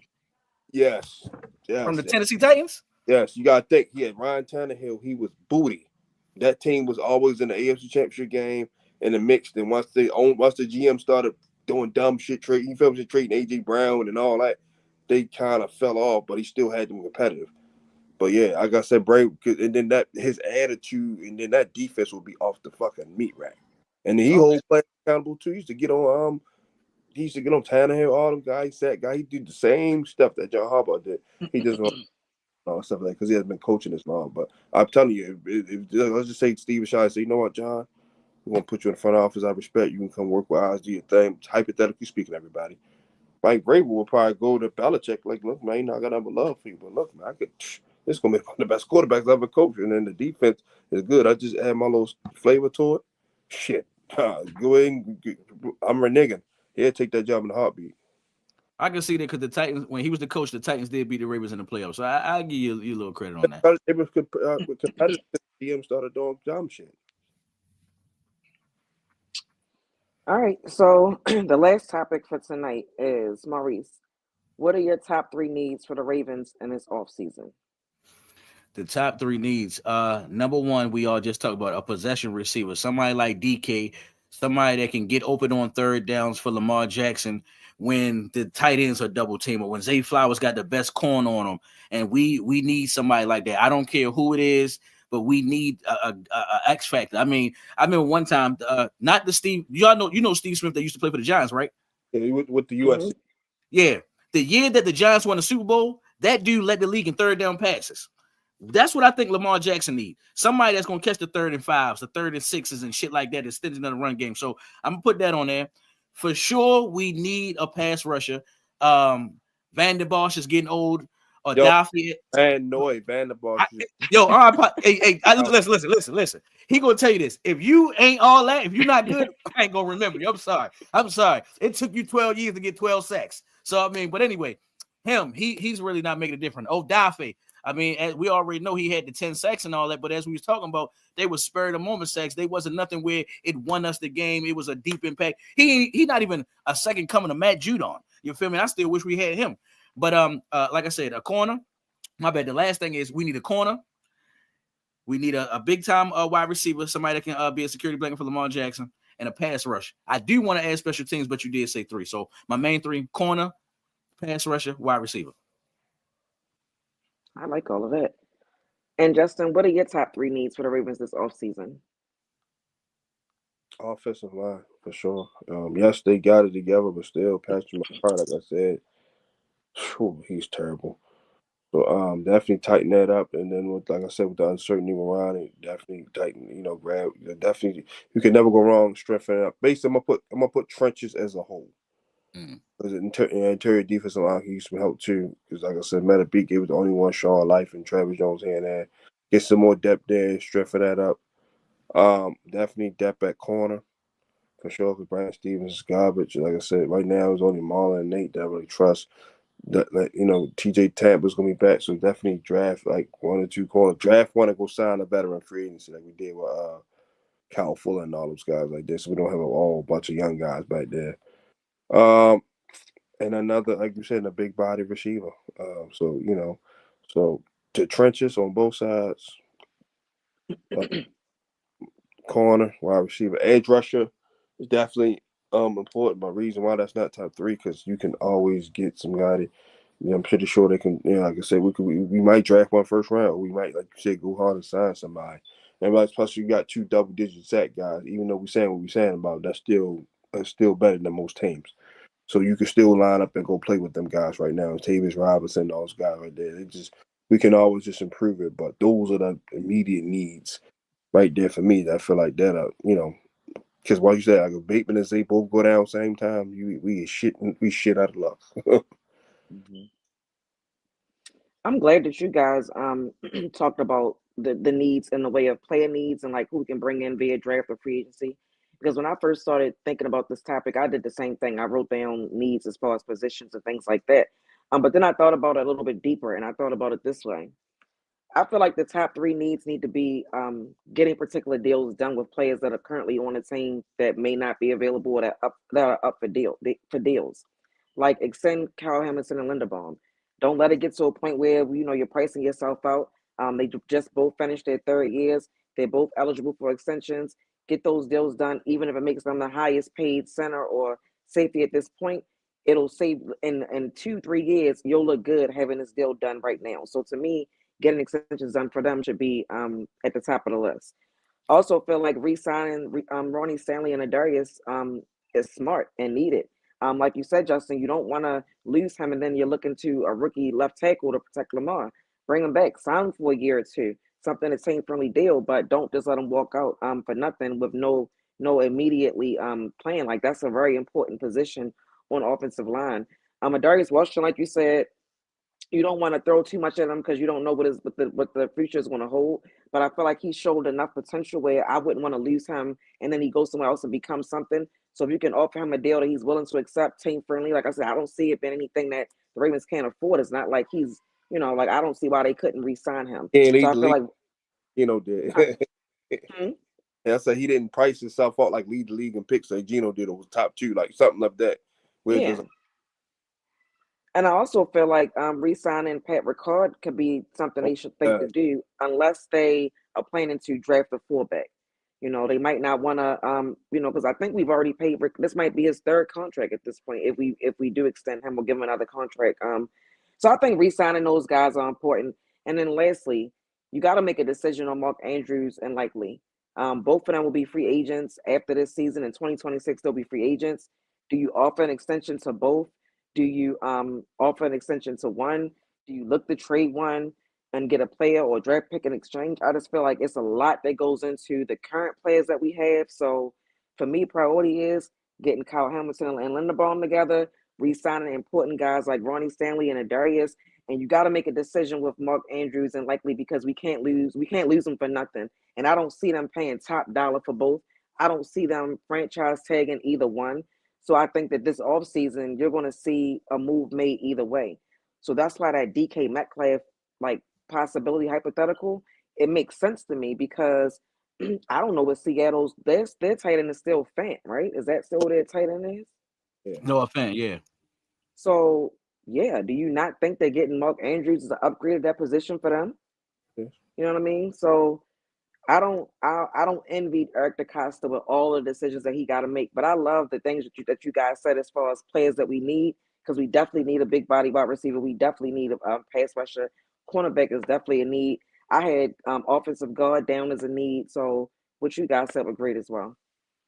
yes, from the yes, yes. Tennessee Titans. Yes, you gotta think. He had Ryan Tannehill. He was booty. That team was always in the AFC Championship game in the mix. Then once the GM started doing dumb shit, he felt trading AJ Brown and all that, they kind of fell off. But he still had them competitive. But yeah, like I said, Brave, and then that his attitude, and then that defense would be off the fucking meat rack. And then he Okay. hold players accountable too. He used to get on Tannehill, all them guys, that guy. He did the same stuff that John Harbaugh did. He just stuff like that because he hasn't been coaching this long. But I'm telling you, let's just say Steven Shine say, you know what, John, we're gonna put you in the front office. I respect you. You can come work with us, do your thing. Hypothetically speaking, everybody. Mike Vrabel will probably go to Belichick like, look, man, I got nothing but love for you, but look, man, this is gonna be one of the best quarterbacks I've ever coached, and then the defense is good. I just add my little flavor to it. Shit, go ahead and I'm reneging. He'll take that job in a heartbeat. I can see that because the Titans, when he was the coach, the Titans did beat the Ravens in the playoffs. So I'll give you a little credit on that. It was competitive. GM started doing dumb shit. All right. So the last topic for tonight is Maurice. What are your top three needs for the Ravens in this offseason? The top three needs. Number one, we all just talked about a possession receiver, somebody like DK, somebody that can get open on third downs for Lamar Jackson when the tight ends are double team or when Zay Flowers got the best corn on them. And we need somebody like that. I don't care who it is, but we need a X factor. I mean, I remember one time, not the Steve. Y'all know Steve Smith that used to play for the Giants, right? Yeah, with the Mm-hmm. USC. Yeah, the year that the Giants won the Super Bowl, that dude led the league in third down passes. That's what I think Lamar Jackson need. Somebody that's gonna catch the third and fives, the third and sixes, and shit like that, extending the run game. So I'm gonna put that on there. For sure, we need a pass rusher. Van der Bosch is getting old. Or Yo, Daffy. Vanderbilt. Listen. He gonna tell you this. If you ain't all that, if you're not good, I ain't gonna remember you. I'm sorry. It took you 12 years to get 12 sacks. So I mean, but anyway, he's really not making a difference. Oh, Daffy. I mean, as we already know, he had the 10 sacks and all that, but as we was talking about, they were spur of the moment sacks. They wasn't nothing where it won us the game. It was a deep impact. He not even a second coming of Matt Judon. You feel me? I still wish we had him. But like I said, a corner. My bad. The last thing is we need a corner. We need a big time wide receiver, somebody that can be a security blanket for Lamar Jackson, and a pass rush. I do want to add special teams, but you did say three. So my main three: corner, pass rusher, wide receiver. I like all of that. And Justin, what are your top three needs for the Ravens this offseason? Offensive line for sure. Yes, they got it together, but still, Patrick McCarr, like I said, he's terrible. So definitely tighten that up, and then with like I said, with the uncertainty around it, definitely tighten. Grab. Definitely, you can never go wrong. Strengthening up. Basically, I'm gonna put trenches as a whole. Mm. Because interior defensive line can use some help too. Because like I said, Metabeke gave was the only one showing life, and Travis Jones here and there. Get some more depth there, strengthen that up. Definitely depth at corner for sure. Because Brandon Stevens is garbage. Like I said, right now it's only Marlon and Nate that I really trust. That TJ Tampa's gonna be back, so definitely draft like 1 or 2 corners. Draft one and go sign a veteran free agency like we did with Kyle Fuller and all those guys like this. So we don't have a bunch of young guys back there. Um, and another, like you said, a big body receiver. So the trenches on both sides. Uh, corner, wide receiver, edge rusher is definitely important. But reason why that's not top three because you can always get somebody. I'm pretty sure they can. Like I said, we might draft one first round. We might, like you said, go hard and sign somebody. And plus, you got two double digit sack guys. Even though we saying what we saying about, that's still better than most teams. So you can still line up and go play with them guys right now. Tavis Robinson, those guys right there. We can always just improve it. But those are the immediate needs right there for me. I feel like that. Because what you said, like if Bateman and Zay both go down same time, we shit out of luck. Mhm. I'm glad that you guys talked about the needs in the way of player needs and like who we can bring in via draft or free agency. Because when I first started thinking about this topic, I did the same thing. I wrote down needs as far as positions and things like that. But then I thought about it a little bit deeper, and I thought about it this way. I feel like the top three needs need to be getting particular deals done with players that are currently on the team that may not be available or that are up for deals. Like extend Kyle Hamilton and Linderbaum. Don't let it get to a point where you're pricing yourself out. They just both finished their third years. They're both eligible for extensions. Get those deals done, even if it makes them the highest paid center or safety at this point. It'll save in 2-3 years. You'll look good having this deal done right now. So to me, getting extensions done for them should be at the top of the list. Also, feel like re-signing Ronnie Stanley and Adarius is smart and needed. Like you said, Justin, you don't want to lose him, and then you're looking to a rookie left tackle to protect Lamar. Bring him back, sign him for a year or two, something that's team friendly deal, but don't just let him walk out for nothing with no immediately plan. Like that's a very important position on offensive line. Adarius Washington, like you said, you don't want to throw too much at him because you don't know what the future is going to hold. But I feel like he showed enough potential where I wouldn't want to lose him, and then he goes somewhere else and becomes something. So if you can offer him a deal that he's willing to accept, team friendly, like I said, I don't see it being anything that the Ravens can't afford. It's not like he's, like I don't see why they couldn't re-sign him. Can't So lead I the feel league, like, huh? did. Hmm? And I said he didn't price himself out like lead the league in picks like Gino did. It was top two, like something like that. Where it just Yeah. And I also feel like re-signing Pat Ricard could be something oh they should think to God, do unless they are planning to draft a fullback. They might not want to, because I think we've already paid. This might be his third contract at this point. If we do extend him, we'll give him another contract. So I think re-signing those guys are important. And then lastly, you got to make a decision on Mark Andrews and Likely. Both of them will be free agents after this season. In 2026, they'll be free agents. Do you offer an extension to both? Do you offer an extension to one? Do you look to trade one and get a player or draft pick in exchange? I just feel like it's a lot that goes into the current players that we have. So for me, priority is getting Kyle Hamilton and Linderbaum together, re-signing important guys like Ronnie Stanley and Adarius. And you got to make a decision with Mark Andrews and Likely because we can't lose them for nothing. And I don't see them paying top dollar for both. I don't see them franchise tagging either one. So I think that this offseason, you're going to see a move made either way. So that's why that DK Metcalf, like possibility hypothetical, it makes sense to me because I don't know what Seattle's their tight end is still Fant, right? Is that still their tight end is? yeah, No offense, yeah. So yeah, do you not think that getting Mark Andrews is an upgrade at that position for them? yeah, You know what I mean? So I don't envy Eric DeCosta with all the decisions that he got to make, but I love the things that you guys said as far as players that we need because we definitely need a big body wide receiver. We definitely need a pass rusher. Cornerback is definitely a need. I had offensive guard down as a need. So what you guys said was great as well.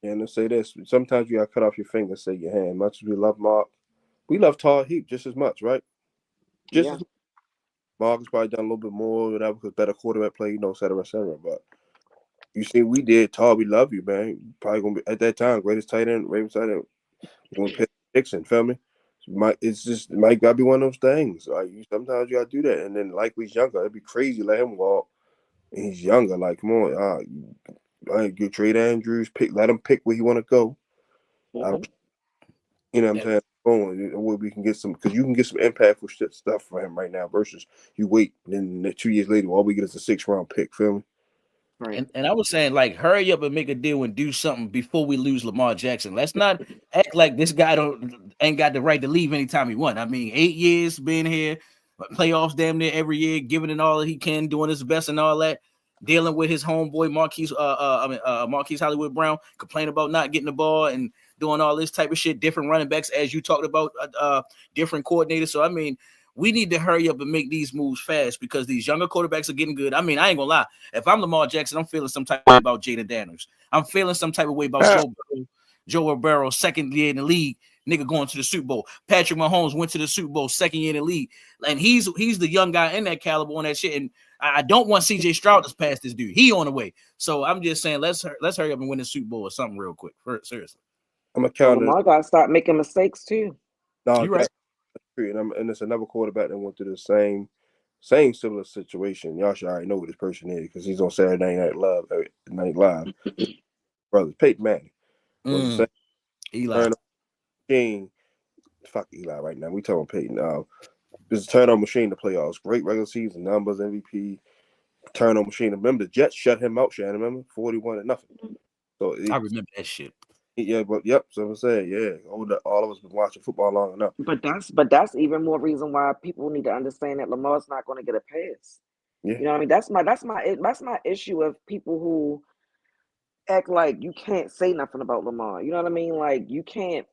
and to say this, sometimes you gotta cut off your finger, say your hand. Much as we love Mark, we love Todd Heap just as much, right? Just Yeah. as Mark has probably done a little bit more, whatever, because better quarterback play, et cetera, et cetera. But you see, we did. Todd, we love you, man. Probably gonna be at that time greatest tight end, Ravens tight end. We're gonna pick Dixon, feel me? It might gotta be one of those things. Like sometimes you gotta do that, and then likely he's younger. It'd be crazy let him walk, and he's younger. Like come on, you trade Andrews, let him pick where he want to go. I, Hmm. you know what I'm And saying? Going where we can get some because you can get some impactful shit stuff for him right now versus you wait and then 2 years later all we get is a 6th round pick. Feel me? Right. and I was saying, like, hurry up and make a deal and do something before we lose Lamar Jackson. Let's not act like this guy don't ain't got the right to leave anytime he want. I mean, 8 years being here, playoffs damn near every year, giving it all that he can, doing his best and all that. dealing with his homeboy Marquise Hollywood Brown, complaining about not getting the ball and doing all this type of shit. Different running backs, as you talked about, different coordinators. So I mean, we need to hurry up and make these moves fast because these younger quarterbacks are getting good. I mean, I ain't gonna lie. If I'm Lamar Jackson, I'm feeling some type of way about Jaden Daniels. I'm feeling some type of way about Joe Burrow, second year in the league, nigga going to the Super Bowl. Patrick Mahomes went to the Super Bowl, second year in the league, and he's the young guy in that caliber on that shit. And I don't want CJ Stroud to pass this dude. He on the way. So I'm just saying, let's hurry up and win the Super Bowl or something real quick. Seriously. I'm gonna count Lamar got to stop making mistakes too. No, you right. And it's another quarterback that went through the same similar situation. Y'all should already know who this person is because he's on Saturday Night Live. Brothers, Peyton Manning. Was the same Eli. Machine. Fuck Eli right now. We talking Peyton. This is a turnover machine. The playoffs, great regular season numbers, MVP, turnover machine. Remember the Jets shut him out. Shannon, remember 41-0. So I remember that shit. Yeah, but yep. So I'm saying, yeah, all of us been watching football long enough. But that's even more reason why people need to understand that Lamar's not going to get a pass. Yeah. You know what I mean? That's my issue of people who act like you can't say nothing about Lamar. You know what I mean? Like you can't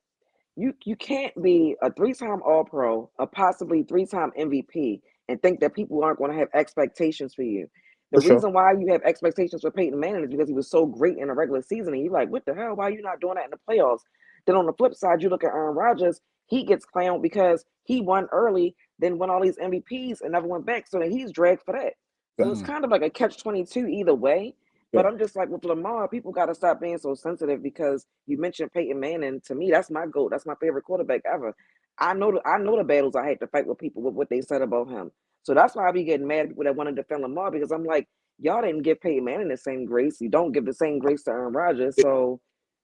be a 3-time All-Pro, a possibly 3-time MVP, and think that people aren't going to have expectations for you. The reason why you have expectations for Peyton Manning is because he was so great in the regular season, and you're like, what the hell? Why are you not doing that in the playoffs? Then on the flip side, you look at Aaron Rodgers, he gets clowned because he won early, then won all these MVPs and never went back, so then he's dragged for that. So it's kind of like a catch-22 either way. But I'm just like with Lamar, people got to stop being so sensitive because you mentioned Peyton Manning. To me, that's my GOAT. That's my favorite quarterback ever. I know the battles I had to fight with people with what they said about him. So that's why I be getting mad at people that want to defend Lamar because I'm like, y'all didn't give Peyton Manning the same grace. You don't give the same grace to Aaron Rodgers. So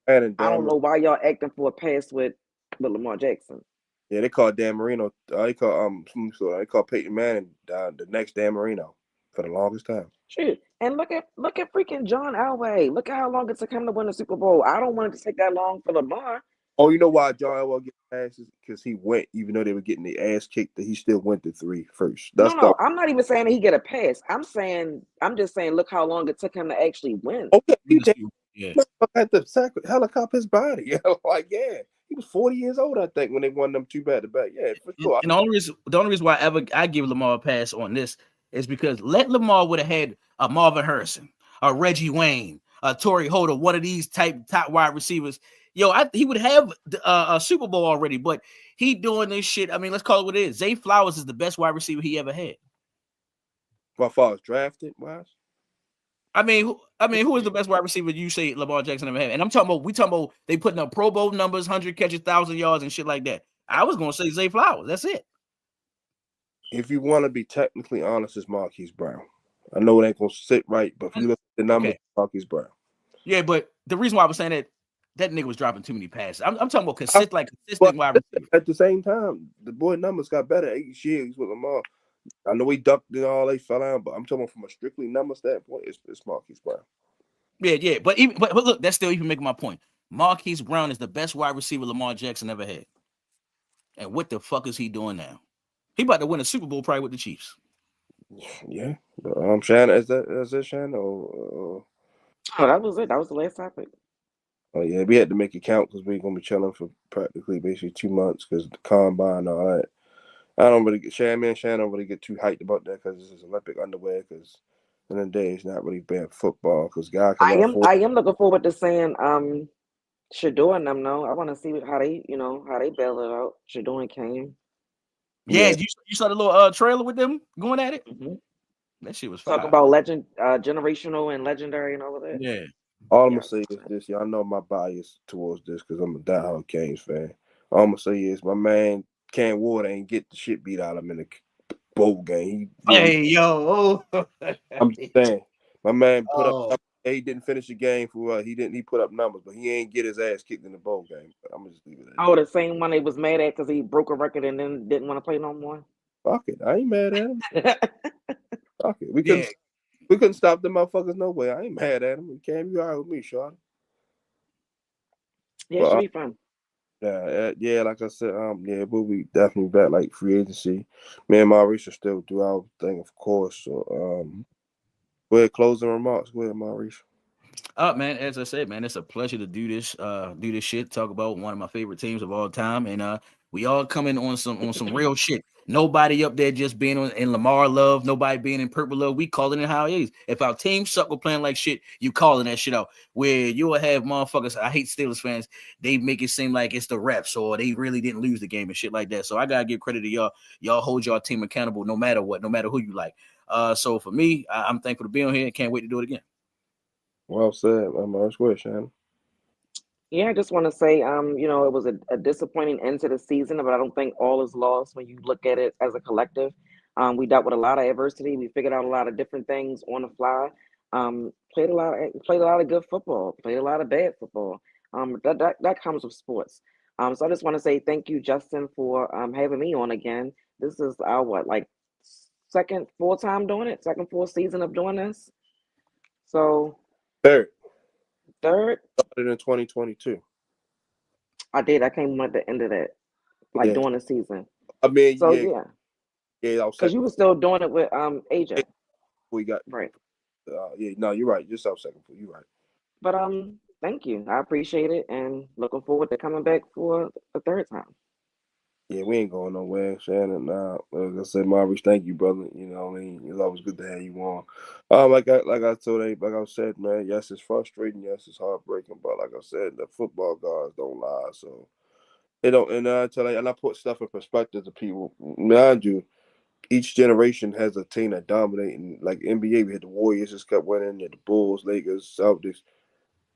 I don't know why y'all acting for a pass with Lamar Jackson. Yeah, they call Dan Marino. They call Peyton Manning the next Dan Marino for the longest time. Shit. And look at freaking John Elway. Look at how long it took him to win the Super Bowl. I don't want it to take that long for Lamar. Oh, you know why John Elway gets passes? Because he went, even though they were getting their ass kicked, that he still went to 3 first. No, I'm not even saying that he get a pass. I'm just saying, look how long it took him to actually win. Okay, he had to helicopter his body. Like, yeah, he was 40 years old, I think, when they won them 2 back-to-back. Yeah, for sure. And the only reason why I give Lamar a pass on this is because let Lamar would have had a Marvin Harrison, a Reggie Wayne, a Torrey Holder, one of these top wide receivers. He would have a Super Bowl already, but he doing this shit. I mean, let's call it what it is. Zay Flowers is the best wide receiver he ever had. As far as drafted wise? I mean, who is the best wide receiver you say Lamar Jackson ever had? And we talking about they putting up Pro Bowl numbers, 100 catches, 1,000 yards, and shit like that. I was gonna say Zay Flowers. That's it. If you want to be technically honest, it's Marquise Brown. I know it ain't gonna sit right, but if you look at the numbers, Marquise Brown. Yeah, but the reason why I was saying that nigga was dropping too many passes. I'm talking about consistent wide receiver. At the same time, the boy numbers got better 8 years with Lamar. I know he ducked and all, they fell out, but I'm talking from a strictly number standpoint, it's Marquise Brown. Yeah, but look, that's still even making my point. Marquise Brown is the best wide receiver Lamar Jackson ever had. And what the fuck is he doing now? He about to win a Super Bowl probably with the Chiefs. Yeah. Shannon, is that Shannon? Oh, that was it. That was the last topic. Oh, yeah, we had to make it count because we're going to be chilling for practically basically 2 months because the combine and all that. I don't really get Shannon don't really get too hyped about that because this is Olympic underwear because in the day it's not really bad football because guys I am looking forward to seeing Shador and them know. I want to see how they bail it out. Shador and Kane. Yeah, you saw the little trailer with them going at it? Mm-hmm. That shit was fire. Talk about generational and legendary and all of that. Yeah. All I'm going to say is this. Y'all know my bias towards this because I'm a diehard Canes fan. All I'm going to say is my man Cam Ward ain't get the shit beat out of him in the bowl game. I'm just saying. My man put up. He didn't finish the game for he put up numbers, but he ain't get his ass kicked in the bowl game. I'm gonna just leave it at that. Oh, the same one they was mad at because he broke a record and then didn't want to play no more. Fuck it, I ain't mad at him. Fuck it, we couldn't stop them motherfuckers no way. I ain't mad at him. Cam, you all right with me, Sean? Yeah, it should be fun. Yeah, like I said, we'll be definitely back like free agency. Me and Maurice will still do our thing, of course. So, Go ahead, closing remarks. Go ahead, Maurice. Man, as I said, man, it's a pleasure to do this shit, talk about one of my favorite teams of all time, and we all coming on some real shit. Nobody up there just being in Lamar love, nobody being in purple love. We calling it how it is. If our team suck with playing like shit, you calling that shit out. Where you will have motherfuckers, I hate Steelers fans, they make it seem like it's the refs or they really didn't lose the game and shit like that. So I gotta give credit to y'all. Y'all hold your team accountable no matter what, no matter who you like. So for me, I'm thankful to be on here and can't wait to do it again. Well said. Maurice. Go ahead, Shannon. Yeah, I just want to say, it was a disappointing end to the season, but I don't think all is lost when you look at it as a collective. We dealt with a lot of adversity. We figured out a lot of different things on the fly. Played a lot of good football. Played a lot of bad football. That comes with sports. So I just want to say thank you, Justin, for having me on again. This is our second full time doing it, second full season of doing this. So Third, third, started in 2022. I did. I came at the end of that, like Yeah, during the season. I mean, So yeah, yeah, I was because you second. were still doing it with AJ, We got, right? yeah, no, you're right. Just out second. You're right. But thank you. I appreciate it, and looking forward to coming back for the third time. Yeah, we ain't going nowhere, Shannon. Nah, like I said, Maurice, thank you, brother. You know what I mean? It's always good to have you on. Like I told you, like I said, man, yes, it's frustrating, yes, it's heartbreaking, but like I said, the football gods don't lie. So they don't and I tell you, and I put stuff in perspective to people. Mind you, each generation has a team that dominate and like NBA, we had the Warriors just kept winning, the Bulls, Lakers, Celtics,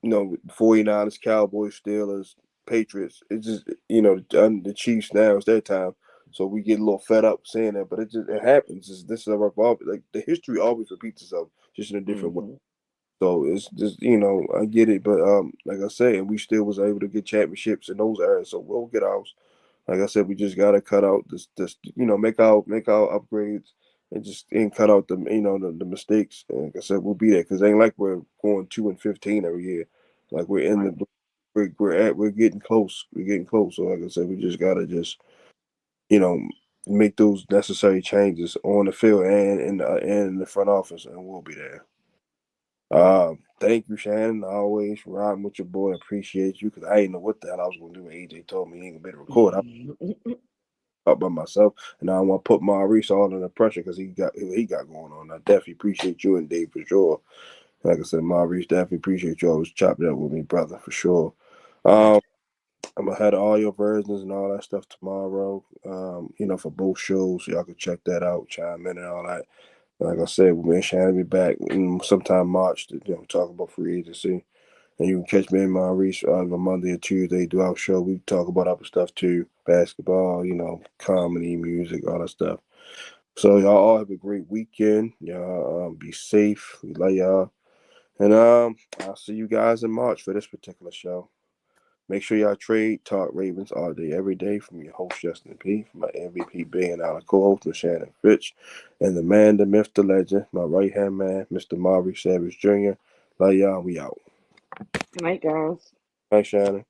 49ers, Cowboys, Steelers, Patriots. It's just, the Chiefs now, it's their time. So we get a little fed up saying that, but it happens. This is a revolving, like the history always repeats itself, just in a different way. Hmm. So it's just, I get it, but like I said, we still was able to get championships in those areas. So we'll get ours. Like I said, we just gotta cut out this make our upgrades and just cut out the mistakes. And like I said, we'll be there because it ain't like we're going 2-15 every year. Like we're in Right. the we're getting close. We're getting close. So like I said, we just gotta just you know make those necessary changes on the field and in the front office, and we'll be there. Thank you, Shannon. Always riding with your boy. Appreciate you because I didn't know what the hell I was gonna do when AJ told me he ain't gonna be able to record. Up by myself, and I don't want to put Maurice all under pressure because he got going on. I definitely appreciate you and Dave for sure. Like I said, Maurice, definitely appreciate you always chopping up with me, brother, for sure. Thank Um, you. I'm gonna have the audio versions and all that stuff tomorrow. For both shows, so y'all can check that out, chime in and all that. Like I said, me and Shannon be back sometime March to talk about free agency. And you can catch me and Maurice on Monday or Tuesday, do our show. We talk about other stuff too, basketball, comedy, music, all that stuff. So y'all all have a great weekend. Y'all be safe. We love y'all. And I'll see you guys in March for this particular show. Make sure y'all trade Talk Ravens all day, every day from your host, Justin P., from my MVP being our co-host, Shannon Finch, and the man, the myth, the legend, my right-hand man, Mr. Maurice Savage JR. Love y'all. We out. Good night, guys. Thanks, Shannon.